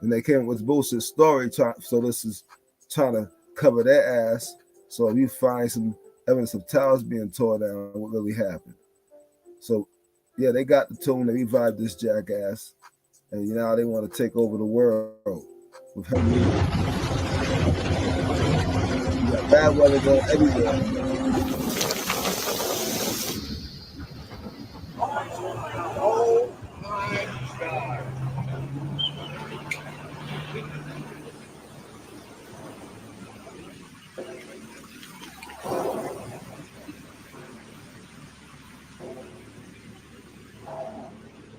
And they came up with bullshit story. So this is trying to cover their ass. So if you find some evidence of towers being torn down, what really happened? So, yeah, they got the tune. They revived this jackass. And now they want to take over the world. With you got bad weather going everywhere. Oh my God.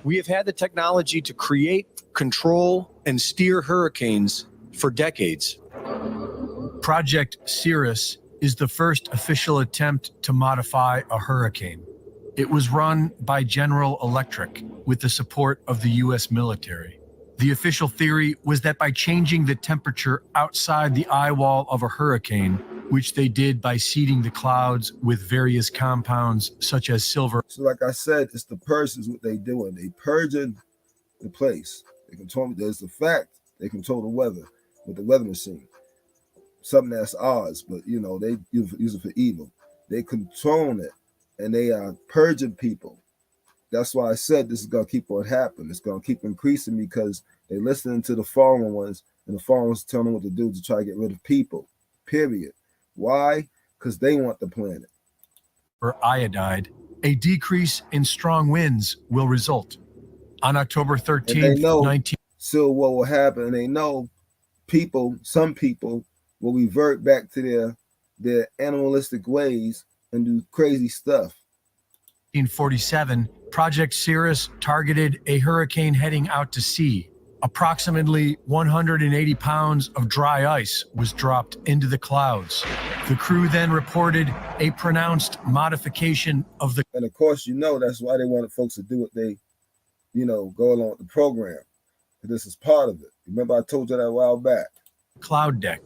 We have had the technology to create, control, and steer hurricanes for decades. Project Cirrus is the first official attempt to modify a hurricane. It was run by General Electric with the support of the U.S. military. The official theory was that by changing the temperature outside the eye wall of a hurricane, which they did by seeding the clouds with various compounds such as silver. So like I said, it's the purges what they doing. They purging the place. They control, there's the fact, they control the weather with the weather machine. Something that's ours, but they use it for evil. They control it and they are purging people. That's why I said this is going to keep on happening. It's going to keep increasing because they're listening to the fallen ones and the fallen ones telling them what to do to try to get rid of people, period. Why? Because they want the planet. Or iodide, a decrease in strong winds will result. On October 13th, 19... So what will happen, and they know some people will revert back to their animalistic ways and do crazy stuff. 1947, Project Cirrus targeted a hurricane heading out to sea. Approximately 180 pounds of dry ice was dropped into the clouds. The crew then reported a pronounced modification of the... And of course, that's why they wanted folks to do what they, go along with the program. This is part of it. Remember I told you that a while back. Cloud deck.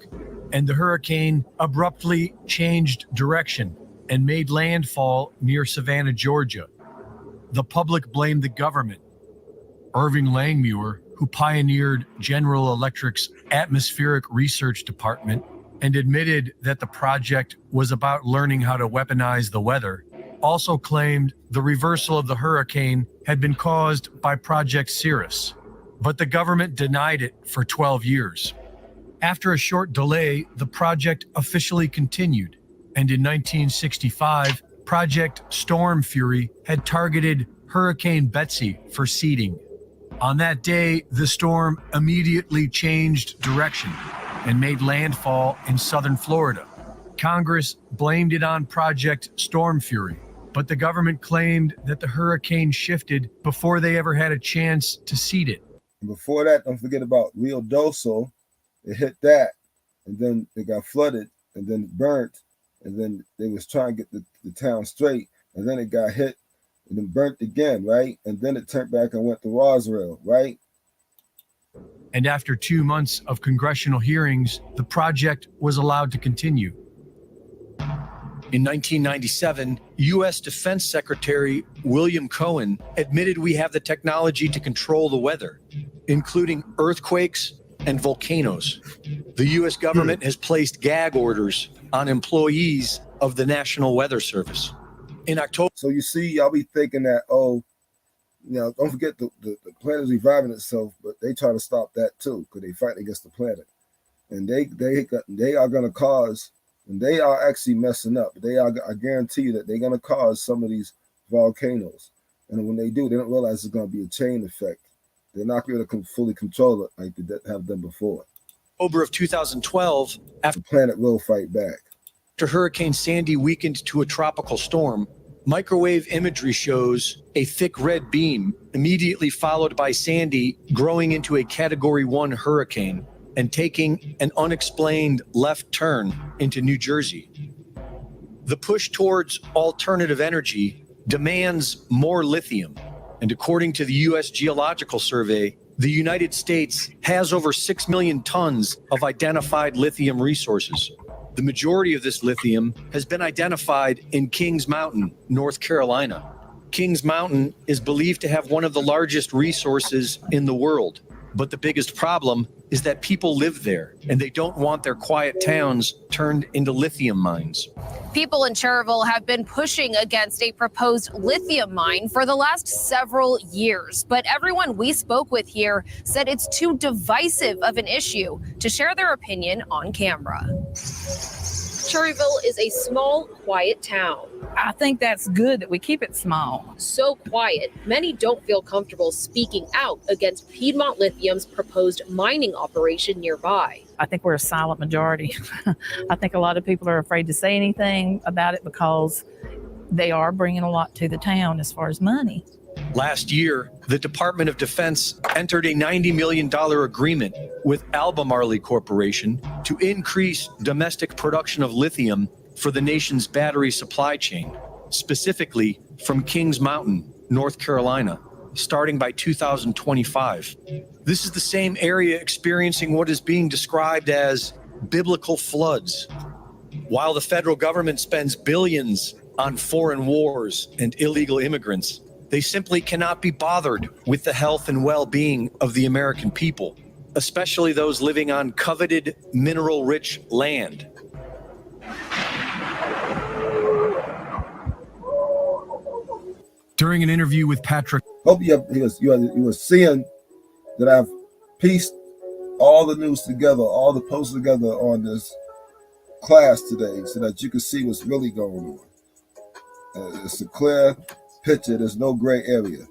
And the hurricane abruptly changed direction and made landfall near Savannah, Georgia. The public blamed the government. Irving Langmuir, who pioneered General Electric's atmospheric research department and admitted that the project was about learning how to weaponize the weather, also claimed the reversal of the hurricane had been caused by Project Cirrus, but the government denied it for 12 years. After a short delay, the project officially continued, and in 1965, Project Storm Fury had targeted Hurricane Betsy for seeding. On that day, the storm immediately changed direction and made landfall in southern Florida. Congress blamed it on Project Storm Fury, but the government claimed that the hurricane shifted before they ever had a chance to seed it. And before that, don't forget about Rio Doso. It hit that. and then it got flooded, and then burnt, and then they was trying to get the town straight, and then it got hit, and then burnt again, right? And then it turned back and went to Roswell, right? And after 2 months of congressional hearings, the project was allowed to continue. In 1997, U.S. Defense Secretary William Cohen admitted we have the technology to control the weather, including earthquakes and volcanoes. The U.S. government has placed gag orders on employees of the National Weather Service. In October. So you see, y'all be thinking that, oh, you know, don't forget the planet is reviving itself, but they try to stop that too, because they fight against the planet. And they are going to cause, and they are actually messing up. I guarantee you that they're going to cause some of these volcanoes. And when they do, they don't realize it's going to be a chain effect. They're not going to fully control it like they have done before. October of 2012, after the planet will fight back. After Hurricane Sandy weakened to a tropical storm, microwave imagery shows a thick red beam immediately followed by Sandy growing into a Category 1 hurricane and taking an unexplained left turn into New Jersey. The push towards alternative energy demands more lithium. And according to the U.S. Geological Survey, the United States has over 6 million tons of identified lithium resources. The majority of this lithium has been identified in Kings Mountain, North Carolina. Kings Mountain is believed to have one of the largest resources in the world. But the biggest problem is that people live there and they don't want their quiet towns turned into lithium mines. People in Cherville have been pushing against a proposed lithium mine for the last several years, but everyone we spoke with here said it's too divisive of an issue to share their opinion on camera. Cherryville is a small, quiet town. I think that's good that we keep it small. So quiet, many don't feel comfortable speaking out against Piedmont Lithium's proposed mining operation nearby. I think we're a silent majority. I think a lot of people are afraid to say anything about it because they are bringing a lot to the town as far as money. Last year, the Department of Defense entered a $90 million agreement with Albemarle Corporation to increase domestic production of lithium for the nation's battery supply chain, specifically from Kings Mountain, North Carolina, starting by 2025. This is the same area experiencing what is being described as biblical floods. While the federal government spends billions on foreign wars and illegal immigrants, they simply cannot be bothered with the health and well-being of the American people, especially those living on coveted mineral-rich land. During an interview with Patrick, hope you were seeing that I've pieced all the news together, all the posts together on this class today, so that you can see what's really going on. It's a clear picture. There's no gray area.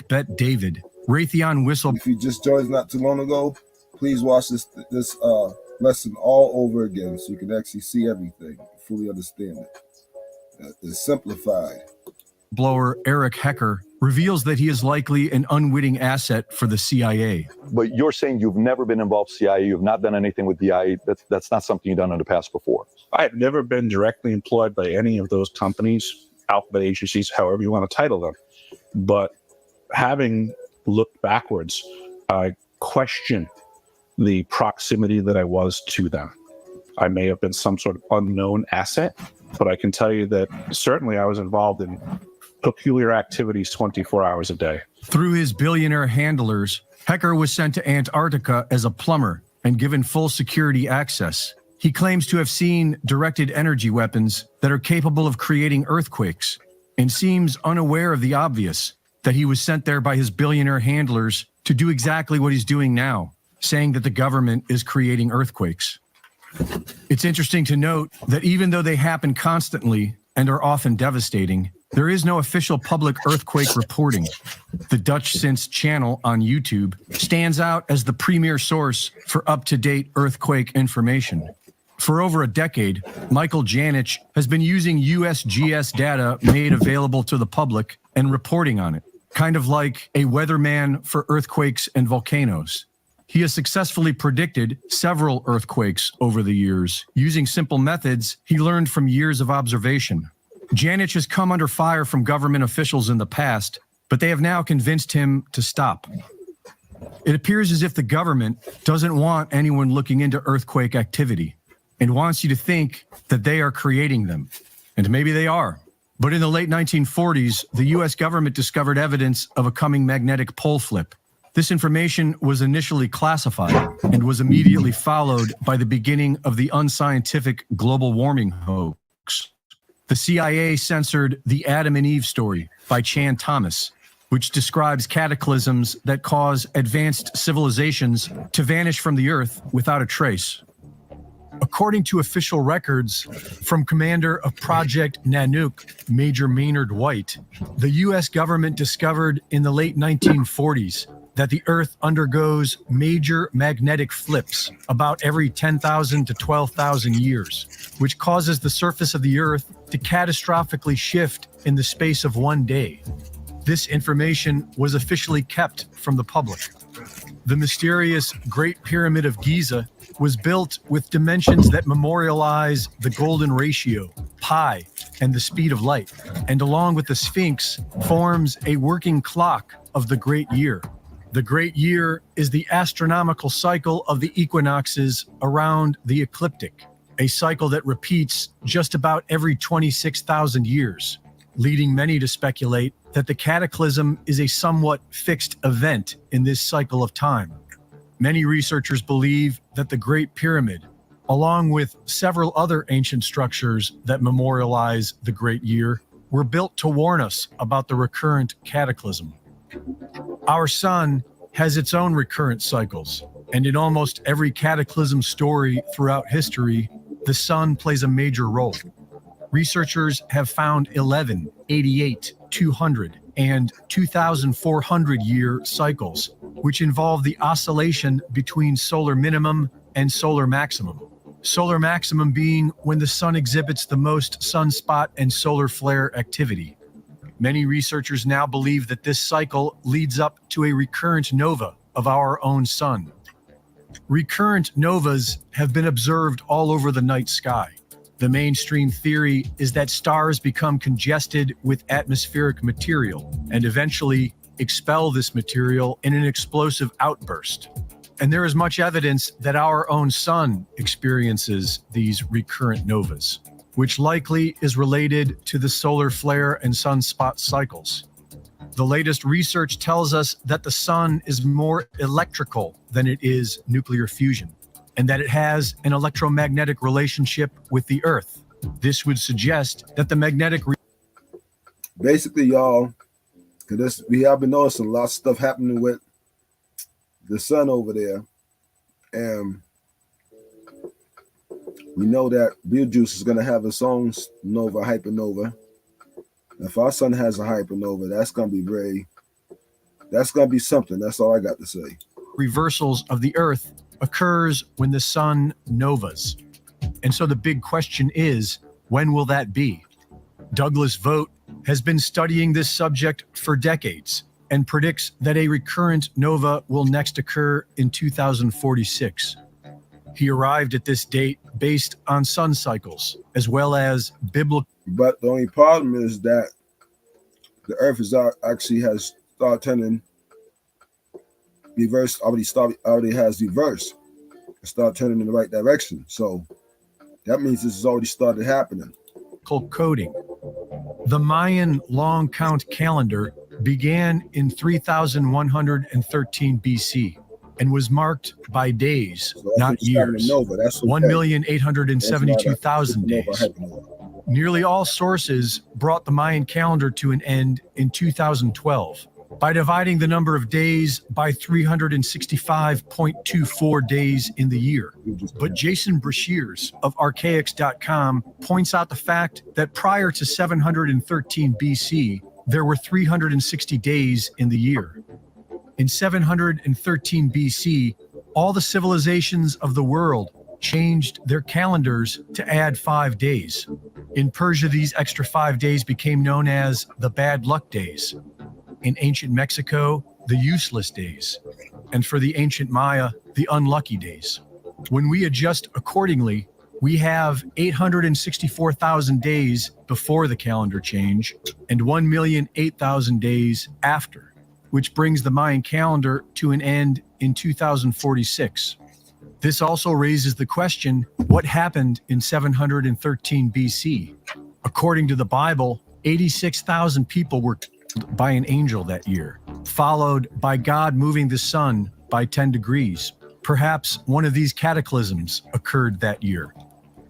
Bet David, Raytheon whistle. If you just joined not too long ago, please watch this lesson all over again so you can actually see everything, fully understand it. It's simplified. Blower Eric Hecker reveals that he is likely an unwitting asset for the CIA. But you're saying you've never been involved with CIA, you've not done anything with DIA. That's not something you've done in the past before. I've never been directly employed by any of those companies, alphabet agencies, however you want to title them. But having looked backwards, I question the proximity that I was to them. I may have been some sort of unknown asset, but I can tell you that certainly I was involved in peculiar activities 24 hours a day. Through his billionaire handlers, Hecker was sent to Antarctica as a plumber and given full security access. He claims to have seen directed energy weapons that are capable of creating earthquakes and seems unaware of the obvious, that he was sent there by his billionaire handlers to do exactly what he's doing now, saying that the government is creating earthquakes. It's interesting to note that even though they happen constantly and are often devastating, there is no official public earthquake reporting. The Dutch Sense channel on YouTube stands out as the premier source for up-to-date earthquake information. For over a decade, Michael Janich has been using USGS data made available to the public and reporting on it, kind of like a weatherman for earthquakes and volcanoes. He has successfully predicted several earthquakes over the years using simple methods he learned from years of observation. Janich has come under fire from government officials in the past, but they have now convinced him to stop. It appears as if the government doesn't want anyone looking into earthquake activity and wants you to think that they are creating them. And maybe they are. But in the late 1940s, the US government discovered evidence of a coming magnetic pole flip. This information was initially classified and was immediately followed by the beginning of the unscientific global warming hoax. The CIA censored The Adam and Eve Story by Chan Thomas, which describes cataclysms that cause advanced civilizations to vanish from the earth without a trace. According to official records from commander of Project Nanook, Major Maynard White, the US government discovered in the late 1940s that the Earth undergoes major magnetic flips about every 10,000 to 12,000 years, which causes the surface of the Earth to catastrophically shift in the space of one day. This information was officially kept from the public. The mysterious Great Pyramid of Giza was built with dimensions that memorialize the golden ratio, pi, and the speed of light, and along with the Sphinx forms a working clock of the great year. The great year is the astronomical cycle of the equinoxes around the ecliptic, a cycle that repeats just about every 26,000 years, leading many to speculate that the cataclysm is a somewhat fixed event in this cycle of time. Many researchers believe that the Great Pyramid, along with several other ancient structures that memorialize the Great Year, were built to warn us about the recurrent cataclysm. Our sun has its own recurrent cycles, and in almost every cataclysm story throughout history, the sun plays a major role. Researchers have found 11, 88, 200, and 2,400 year cycles, which involve the oscillation between solar minimum and solar maximum. Solar maximum being when the sun exhibits the most sunspot and solar flare activity. Many researchers now believe that this cycle leads up to a recurrent nova of our own sun. Recurrent novas have been observed all over the night sky. The mainstream theory is that stars become congested with atmospheric material and eventually expel this material in an explosive outburst. And there is much evidence that our own sun experiences these recurrent novas, which likely is related to the solar flare and sunspot cycles. The latest research tells us that the sun is more electrical than it is nuclear fusion, and that it has an electromagnetic relationship with the Earth. This would suggest that the magnetic... Basically, y'all, because we have been noticing a lot of stuff happening with the sun over there, and we know that Betelgeuse is going to have its own nova, hypernova. If our sun has a hypernova, that's going to be something. That's all I got to say. Reversals of the Earth occurs when the sun novas. And so the big question is, when will that be? Douglas Vogt has been studying this subject for decades and predicts that a recurrent nova will next occur in 2046. He arrived at this date based on sun cycles, as well as biblical. But the only problem is that the Earth is actually has started turning reverse. Already has reversed and start turning in the right direction. So that means this has already started happening. Coding. The Mayan long count calendar began in 3113 BC and was marked by days, not years. 1,872,000 days. Nearly all sources brought the Mayan calendar to an end in 2012 by dividing the number of days by 365.24 days in the year. But Jason Brashears of Archaics.com points out the fact that prior to 713 BC, there were 360 days in the year. In 713 BC, all the civilizations of the world changed their calendars to add 5 days. In Persia, these extra 5 days became known as the bad luck days. In ancient Mexico, the useless days. and for the ancient Maya, the unlucky days. When we adjust accordingly, we have 864,000 days before the calendar change and 1,008,000 days after, which brings the Mayan calendar to an end in 2046. This also raises the question, what happened in 713 BC? According to the Bible, 86,000 people were killed by an angel that year, followed by God moving the sun by 10 degrees. Perhaps one of these cataclysms occurred that year.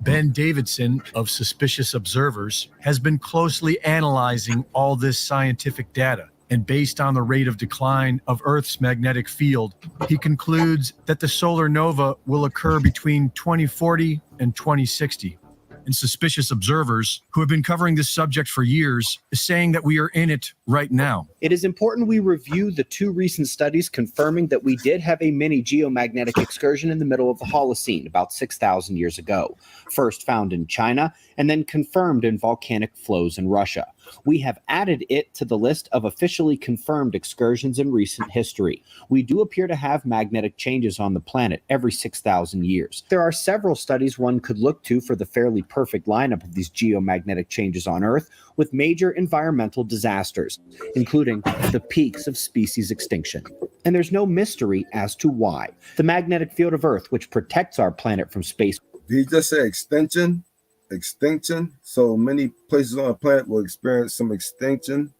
Ben Davidson of Suspicious Observers has been closely analyzing all this scientific data, and based on the rate of decline of Earth's magnetic field, he concludes that the solar nova will occur between 2040 and 2060. And Suspicious Observers, who have been covering this subject for years, is saying that we are in it right now. It is important we review the two recent studies confirming that we did have a mini geomagnetic excursion in the middle of the Holocene about 6,000 years ago, first found in China and then confirmed in volcanic flows in Russia. We have added it to the list of officially confirmed excursions in recent history. We do appear to have magnetic changes on the planet every 6,000 years. There are several studies one could look to for the fairly perfect lineup of these geomagnetic changes on Earth, with major environmental disasters, including the peaks of species extinction. And there's no mystery as to why. The magnetic field of Earth, which protects our planet from space. Did he just say extinction? Extinction? So many places on the planet will experience some extinction.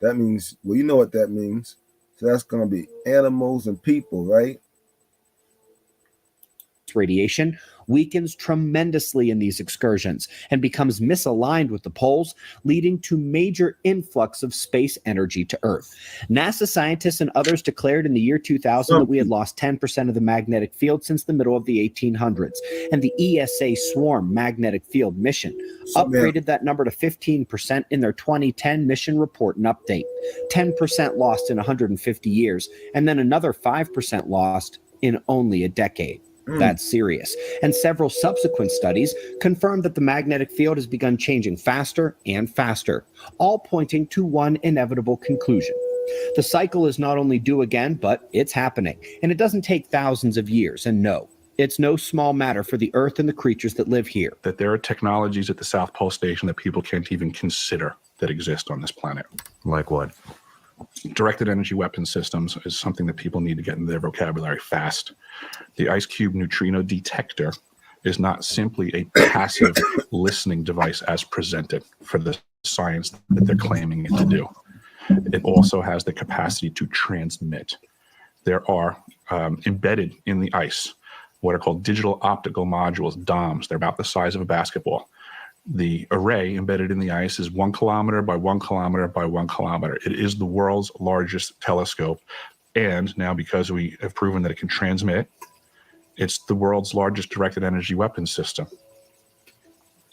That means, well, you know what that means. So that's going to be animals and people, right? Radiation weakens tremendously in these excursions and becomes misaligned with the poles, leading to major influx of space energy to Earth. NASA scientists and others declared in the year 2000 that we had lost 10% of the magnetic field since the middle of the 1800s, and the ESA Swarm magnetic field mission upgraded that number to 15% in their 2010 mission report and update. 10% lost in 150 years, and then another 5% lost in only a decade. That's serious. And several subsequent studies confirmed that the magnetic field has begun changing faster and faster, all pointing to one inevitable conclusion. The cycle is not only due again, but it's happening. And it doesn't take thousands of years. And no, it's no small matter for the Earth and the creatures that live here. That there are technologies at the South Pole Station that people can't even consider that exist on this planet. Like what? Directed energy weapon systems is something that people need to get into their vocabulary fast. The IceCube neutrino detector is not simply a passive listening device as presented for the science that they're claiming it to do. It also has the capacity to transmit. There are embedded in the ice what are called digital optical modules, DOMs. They're about the size of a basketball. The array embedded in the ice is 1 kilometer by 1 kilometer by 1 kilometer. It is the world's largest telescope. And now, because we have proven that it can transmit, it's the world's largest directed energy weapon system.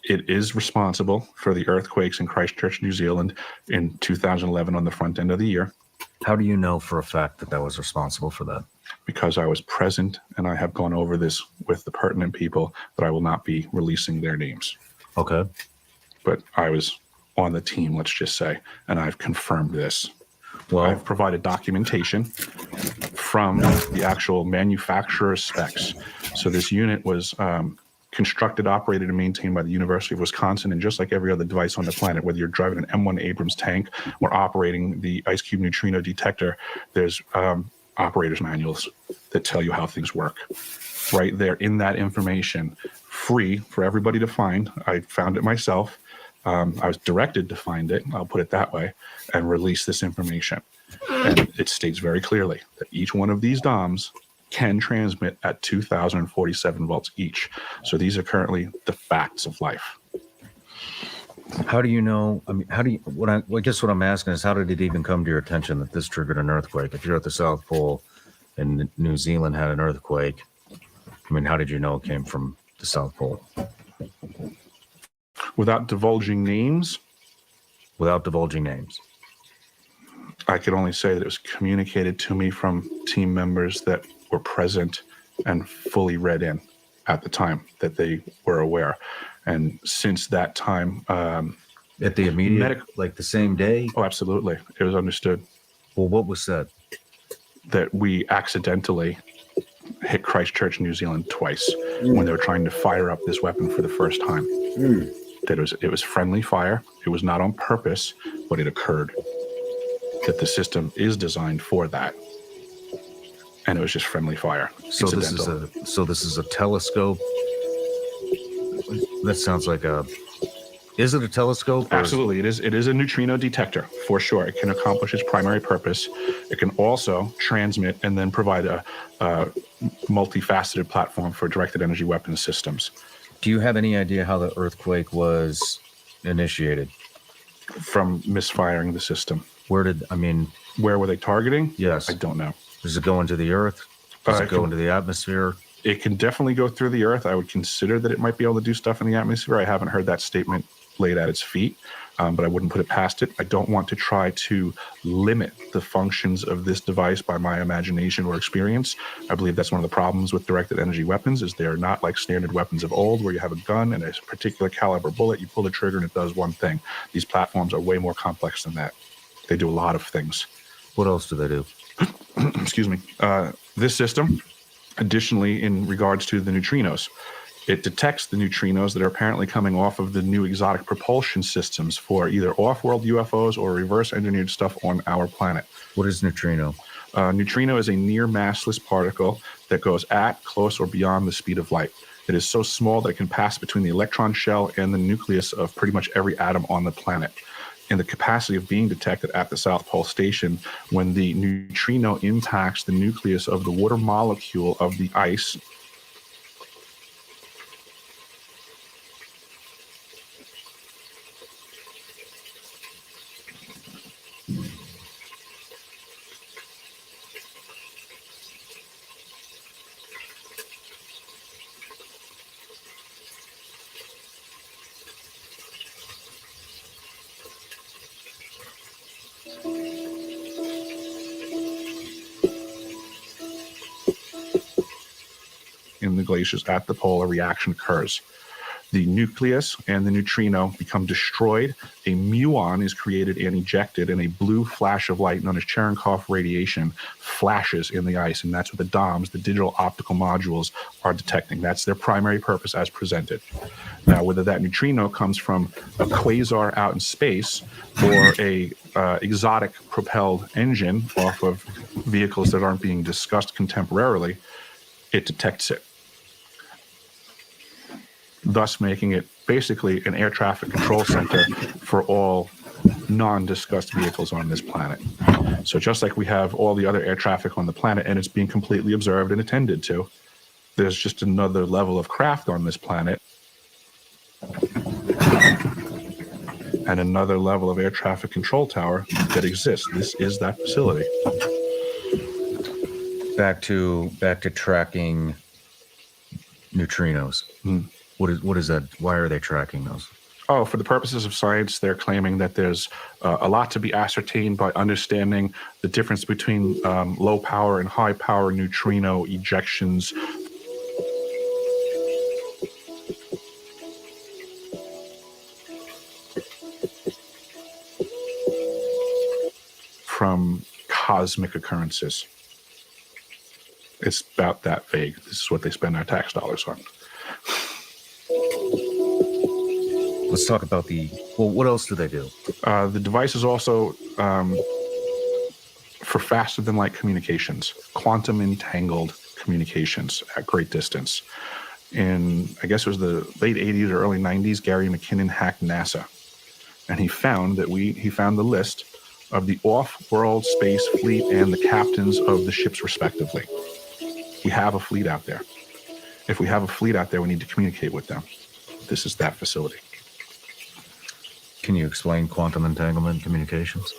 It is responsible for the earthquakes in Christchurch, New Zealand in 2011 on the front end of the year. How do you know for a fact that that was responsible for that? Because I was present and I have gone over this with the pertinent people, but I will not be releasing their names. Okay. But I was on the team, let's just say, and I've confirmed this. Well, I've provided documentation from the actual manufacturer's specs. So this unit was constructed, operated, and maintained by the University of Wisconsin. And just like every other device on the planet, whether you're driving an M1 Abrams tank or operating the IceCube neutrino detector, there's operator's manuals that tell you how things work. Right there in that information, free for everybody to find. I found it myself. I was directed to find it, I'll put it that way, and release this information. And it states very clearly that each one of these DOMs can transmit at 2,047 volts each. So these are currently the facts of life. How do you know? I mean, how do you? I guess what I'm asking is, how did it even come to your attention that this triggered an earthquake? If you're at the South Pole and New Zealand had an earthquake, I mean, how did you know it came from the South Pole? Without divulging names? Without divulging names. I could only say that it was communicated to me from team members that were present and fully read in at the time that they were aware. And since that time... at the immediate, like the same day? Oh, absolutely. It was understood. Well, what was said? that we accidentally hit Christchurch, New Zealand twice when they were trying to fire up this weapon for the first time. That it was friendly fire. It was not on purpose, but it occurred. That the system is designed for that, and it was just friendly fire. So this is a telescope. That sounds like a. Is it a telescope? Absolutely, it is. It is a neutrino detector for sure. It can accomplish its primary purpose. It can also transmit and then provide a multifaceted platform for directed energy weapons systems. Do you have any idea how the earthquake was initiated? From misfiring the system. Where were they targeting? Yes. I don't know. Does it go into the earth? Does it go into the atmosphere? It can definitely go through the earth. I would consider that it might be able to do stuff in the atmosphere. I haven't heard that statement laid at its feet, but I wouldn't put it past it. I don't want to try to limit the functions of this device by my imagination or experience. I believe that's one of the problems with directed energy weapons is they are not like standard weapons of old where you have a gun and a particular caliber bullet, you pull the trigger and it does one thing. These platforms are way more complex than that. They do a lot of things. What else do they do? Excuse me. This system, additionally, in regards to the neutrinos, it detects the neutrinos that are apparently coming off of the new exotic propulsion systems for either off-world UFOs or reverse-engineered stuff on our planet. What is neutrino? Neutrino is a near massless particle that goes at, close, or beyond the speed of light. It is so small that it can pass between the electron shell and the nucleus of pretty much every atom on the planet. And the capacity of being detected at the South Pole Station when the neutrino impacts the nucleus of the water molecule of the ice. In the glaciers at the pole, a reaction occurs. The nucleus and the neutrino become destroyed. A muon is created and ejected, and a blue flash of light known as Cherenkov radiation flashes in the ice, and that's what the DOMs, the digital optical modules, are detecting. That's their primary purpose as presented. Now, whether that neutrino comes from a quasar out in space or a exotic propelled engine off of vehicles that aren't being discussed contemporarily, it detects it, thus making it basically an air traffic control center for all non-discussed vehicles on this planet. So just like we have all the other air traffic on the planet and it's being completely observed and attended to, there's just another level of craft on this planet and another level of air traffic control tower that exists. This is that facility. Back to tracking neutrinos. What is that? Why are they tracking those? Oh, for the purposes of science, they're claiming that there's a lot to be ascertained by understanding the difference between low power and high power neutrino ejections. From cosmic occurrences. It's about that vague. This is what they spend our tax dollars on. Let's talk about what else do they do? The device is also for faster than light communications, quantum entangled communications at great distance. In, I guess it was the late 80s or early 90s, Gary McKinnon hacked NASA. And he found the list of the off-world space fleet and the captains of the ships respectively. We have a fleet out there. If we have a fleet out there, we need to communicate with them. This is that facility. Can you explain quantum entanglement communications?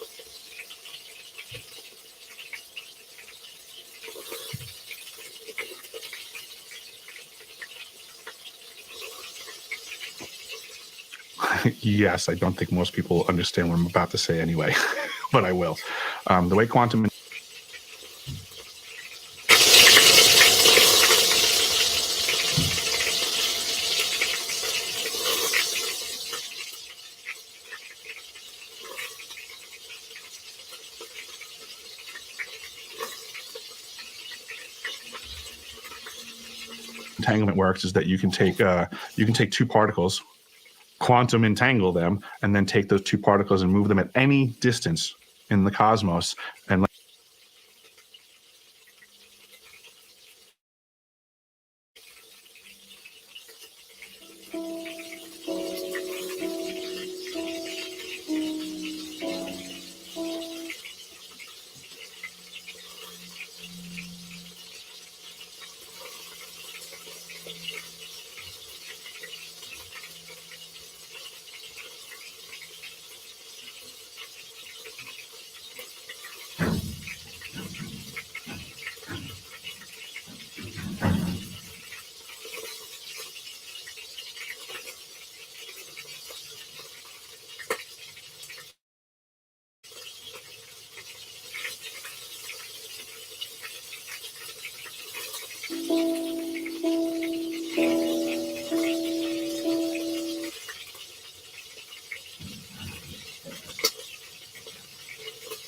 Yes, I don't think most people understand what I'm about to say anyway, but I will. The way quantum entanglement works is that you can take two particles, quantum entangle them, and then take those two particles and move them at any distance in the cosmos. And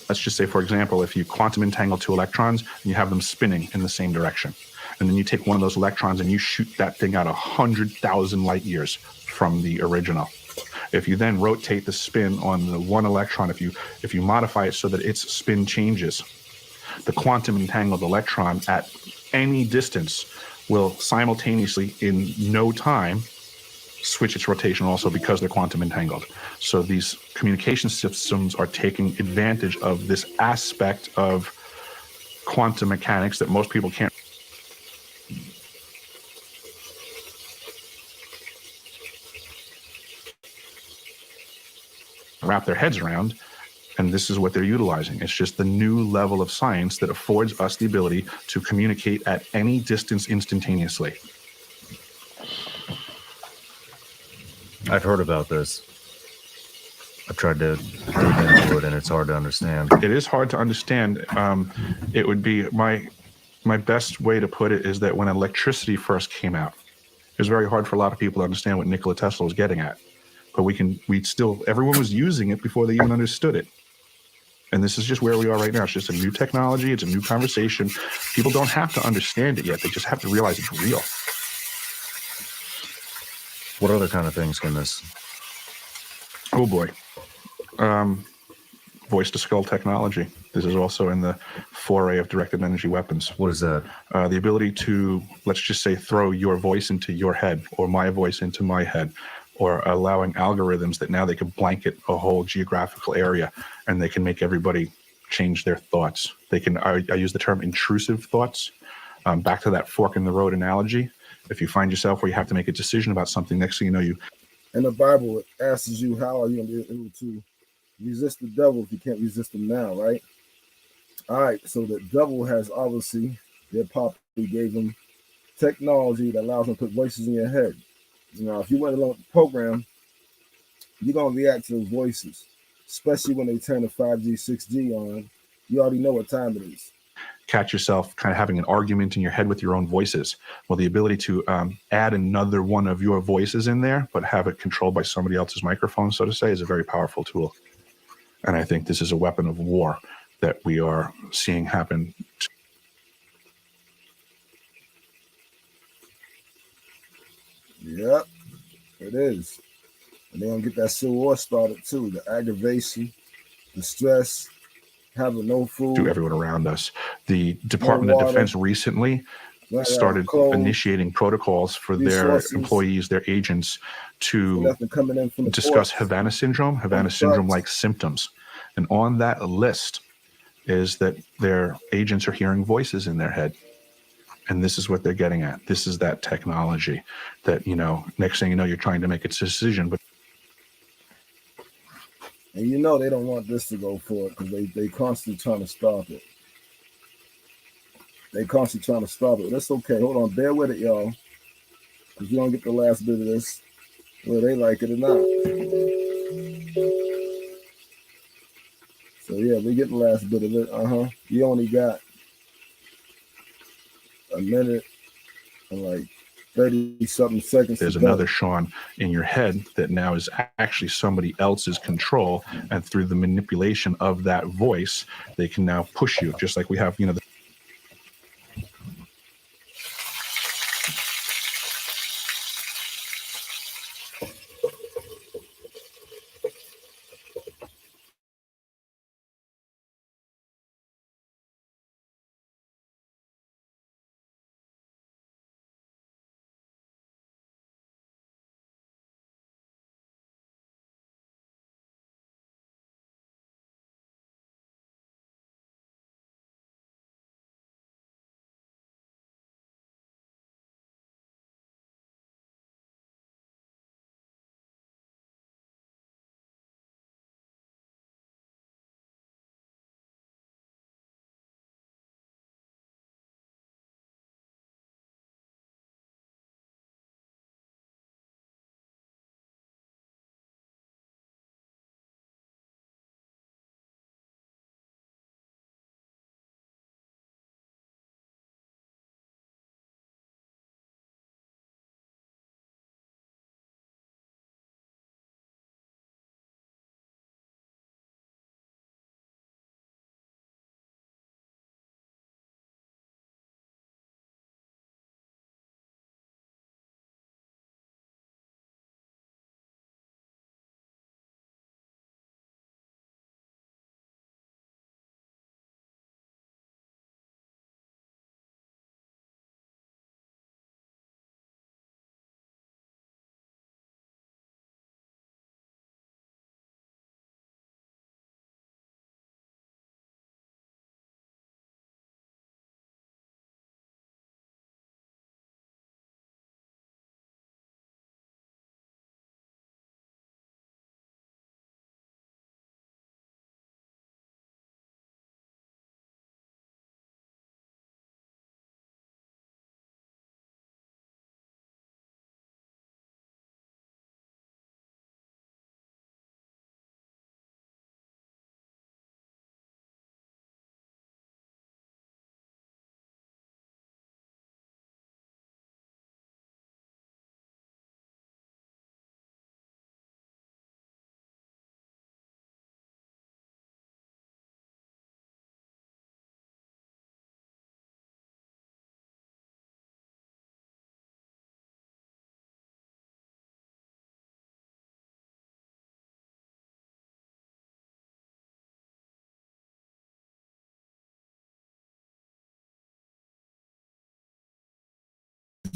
let's just say, for example, if you quantum entangle two electrons and you have them spinning in the same direction, and then you take one of those electrons and you shoot that thing out 100,000 light years from the original. If you then rotate the spin on the one electron, if you modify it so that its spin changes, the quantum entangled electron at any distance will simultaneously, in no time, switch its rotation also because they're quantum entangled. So these communication systems are taking advantage of this aspect of quantum mechanics that most people can't wrap their heads around, and this is what they're utilizing. It's just the new level of science that affords us the ability to communicate at any distance instantaneously. I've heard about this. I've tried to dig into it, and it's hard to understand. It is hard to understand. It would be my best way to put it is that when electricity first came out, it was very hard for a lot of people to understand what Nikola Tesla was getting at. But everyone was using it before they even understood it. And this is just where we are right now. It's just a new technology. It's a new conversation. People don't have to understand it yet. They just have to realize it's real. What other kind of things can this? Oh boy. Voice to skull technology. This is also in the foray of directed energy weapons. What is that? The ability to, let's just say, throw your voice into your head or my voice into my head, or allowing algorithms that now they can blanket a whole geographical area and they can make everybody change their thoughts. They can, I use the term intrusive thoughts. Back to that fork in the road analogy. If you find yourself where you have to make a decision about something, next thing you know, in the Bible, it asks you, how are you able to resist the devil if you can't resist him now, right? All right, so the devil has obviously, their pop gave them technology that allows them to put voices in your head. Now, if you went along the program, you're going to react to those voices, especially when they turn the 5G, 6G on. You already know what time it is. Catch yourself kind of having an argument in your head with your own voices. Well, the ability to add another one of your voices in there, but have it controlled by somebody else's microphone, so to say, is a very powerful tool. And I think this is a weapon of war that we are seeing happen. Yep, it is. And they're going to get that civil war started too. The aggravation, the stress, having no food. To everyone around us. The Department of Defense recently started initiating protocols for their employees, their agents, to discuss Havana syndrome, like symptoms. And on that list is that their agents are hearing voices in their head. And this is what they're getting at. This is that technology that, next thing you know, you're trying to make a decision. But and they don't want this to go forward because they constantly trying to stop it. That's okay. Hold on. Bear with it, y'all. Because we don't get the last bit of this, whether they like it or not. So, yeah, we get the last bit of it. You only got a minute and like 30-something seconds. There's another Sean in your head that now is actually somebody else's control, and through the manipulation of that voice, they can now push you, just like we have,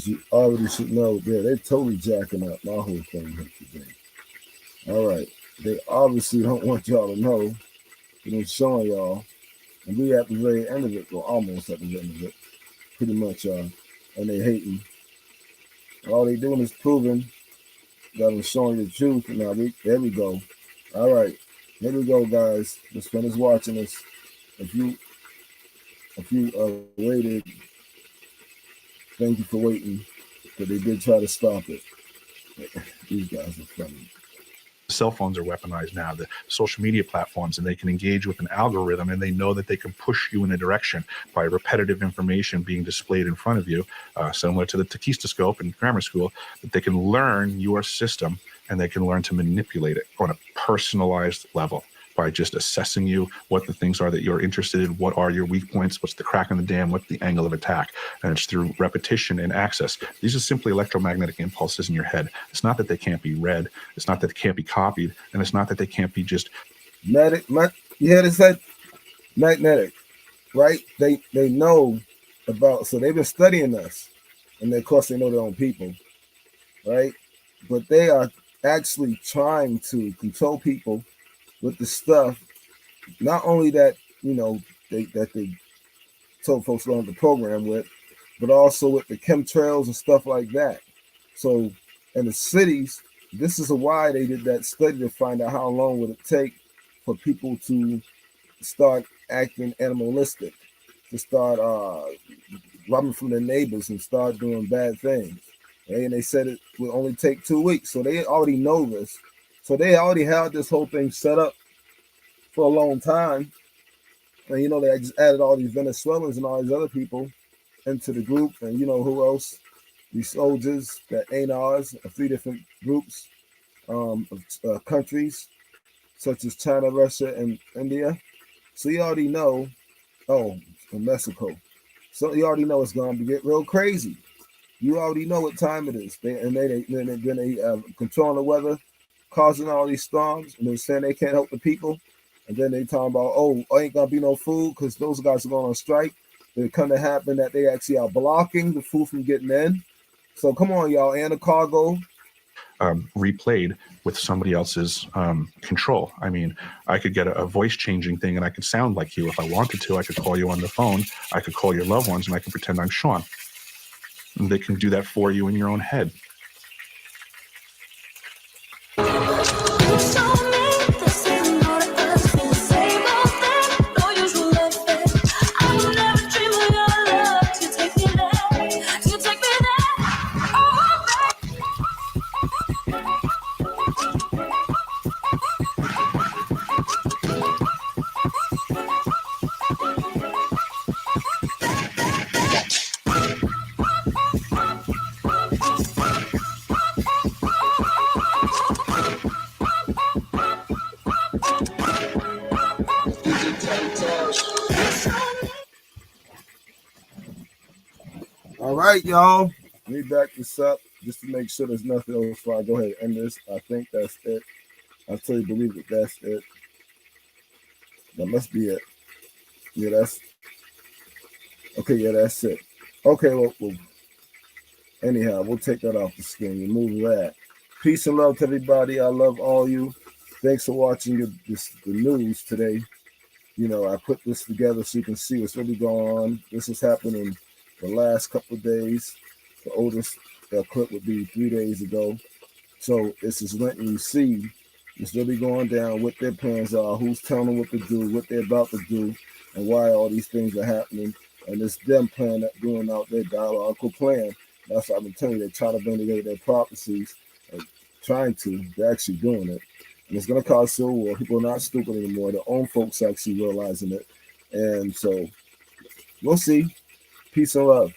you already should know, yeah, they're totally jacking up my whole thing here today. All right. They obviously don't want y'all to know, but I'm showing y'all. And we at the very end of it, or almost at the end of it, pretty much, and they hating. All they doing is proving that I'm showing the truth. Now, there we go. All right. Here we go, guys. Just finish watching this. If you waited, thank you for waiting, but they did try to stop it. These guys are funny. Cell phones are weaponized now, the social media platforms, and they can engage with an algorithm, and they know that they can push you in a direction by repetitive information being displayed in front of you, similar to the Takistoscope in grammar school, that they can learn your system and they can learn to manipulate it on a personalized level by just assessing you, what the things are that you're interested in, what are your weak points, what's the crack in the dam, what's the angle of attack. And it's through repetition and access. These are simply electromagnetic impulses in your head. It's not that they can't be read. It's not that they can't be copied. And it's not that they can't be just... You hear this? Magnetic, right? They know about, so they've been studying us. And of course they know their own people, right? But they are actually trying to control people with the stuff, not only that, they told folks to learn the program with, but also with the chemtrails and stuff like that. So in the cities, this is why they did that study to find out how long would it take for people to start acting animalistic, to start robbing from their neighbors and start doing bad things. And they said it would only take 2 weeks. So they already know this. So they already had this whole thing set up for a long time. And, they just added all these Venezuelans and all these other people into the group. And, who else? These soldiers that ain't ours, 3 different groups of countries, such as China, Russia, and India. So you already know, and Mexico. So you already know it's going to get real crazy. You already know what time it is. They controlling the weather, causing all these storms, and they're saying they can't help the people. And then they talking about, ain't gonna be no food because those guys are going on strike. It's going to happen that they actually are blocking the food from getting in. So come on, y'all, and the cargo. Replayed with somebody else's control. I mean, I could get a voice changing thing and I could sound like you if I wanted to. I could call you on the phone. I could call your loved ones and I could pretend I'm Sean. And they can do that for you in your own head. All right, y'all. Let me back this up just to make sure there's nothing else before I go ahead and end this. I think that's it. I totally believe that that's it. That must be it. Yeah, that's okay. Yeah, that's it. Okay, well, anyhow, we'll take that off the screen. Remove that. Peace and love to everybody. I love all you. Thanks for watching the news today. I put this together so you can see what's really going on. This is happening the last couple of days. The oldest clip would be 3 days ago. So it's just letting you see it's really going down, what their plans are, who's telling them what to do, what they're about to do, and why all these things are happening. And it's them doing out their diabolical plan. That's what I've been telling you. They're trying to bring together their prophecies, they're actually doing it. And it's going to cause civil war. People are not stupid anymore. Their own folks actually realizing it. And so we'll see. Peace and love.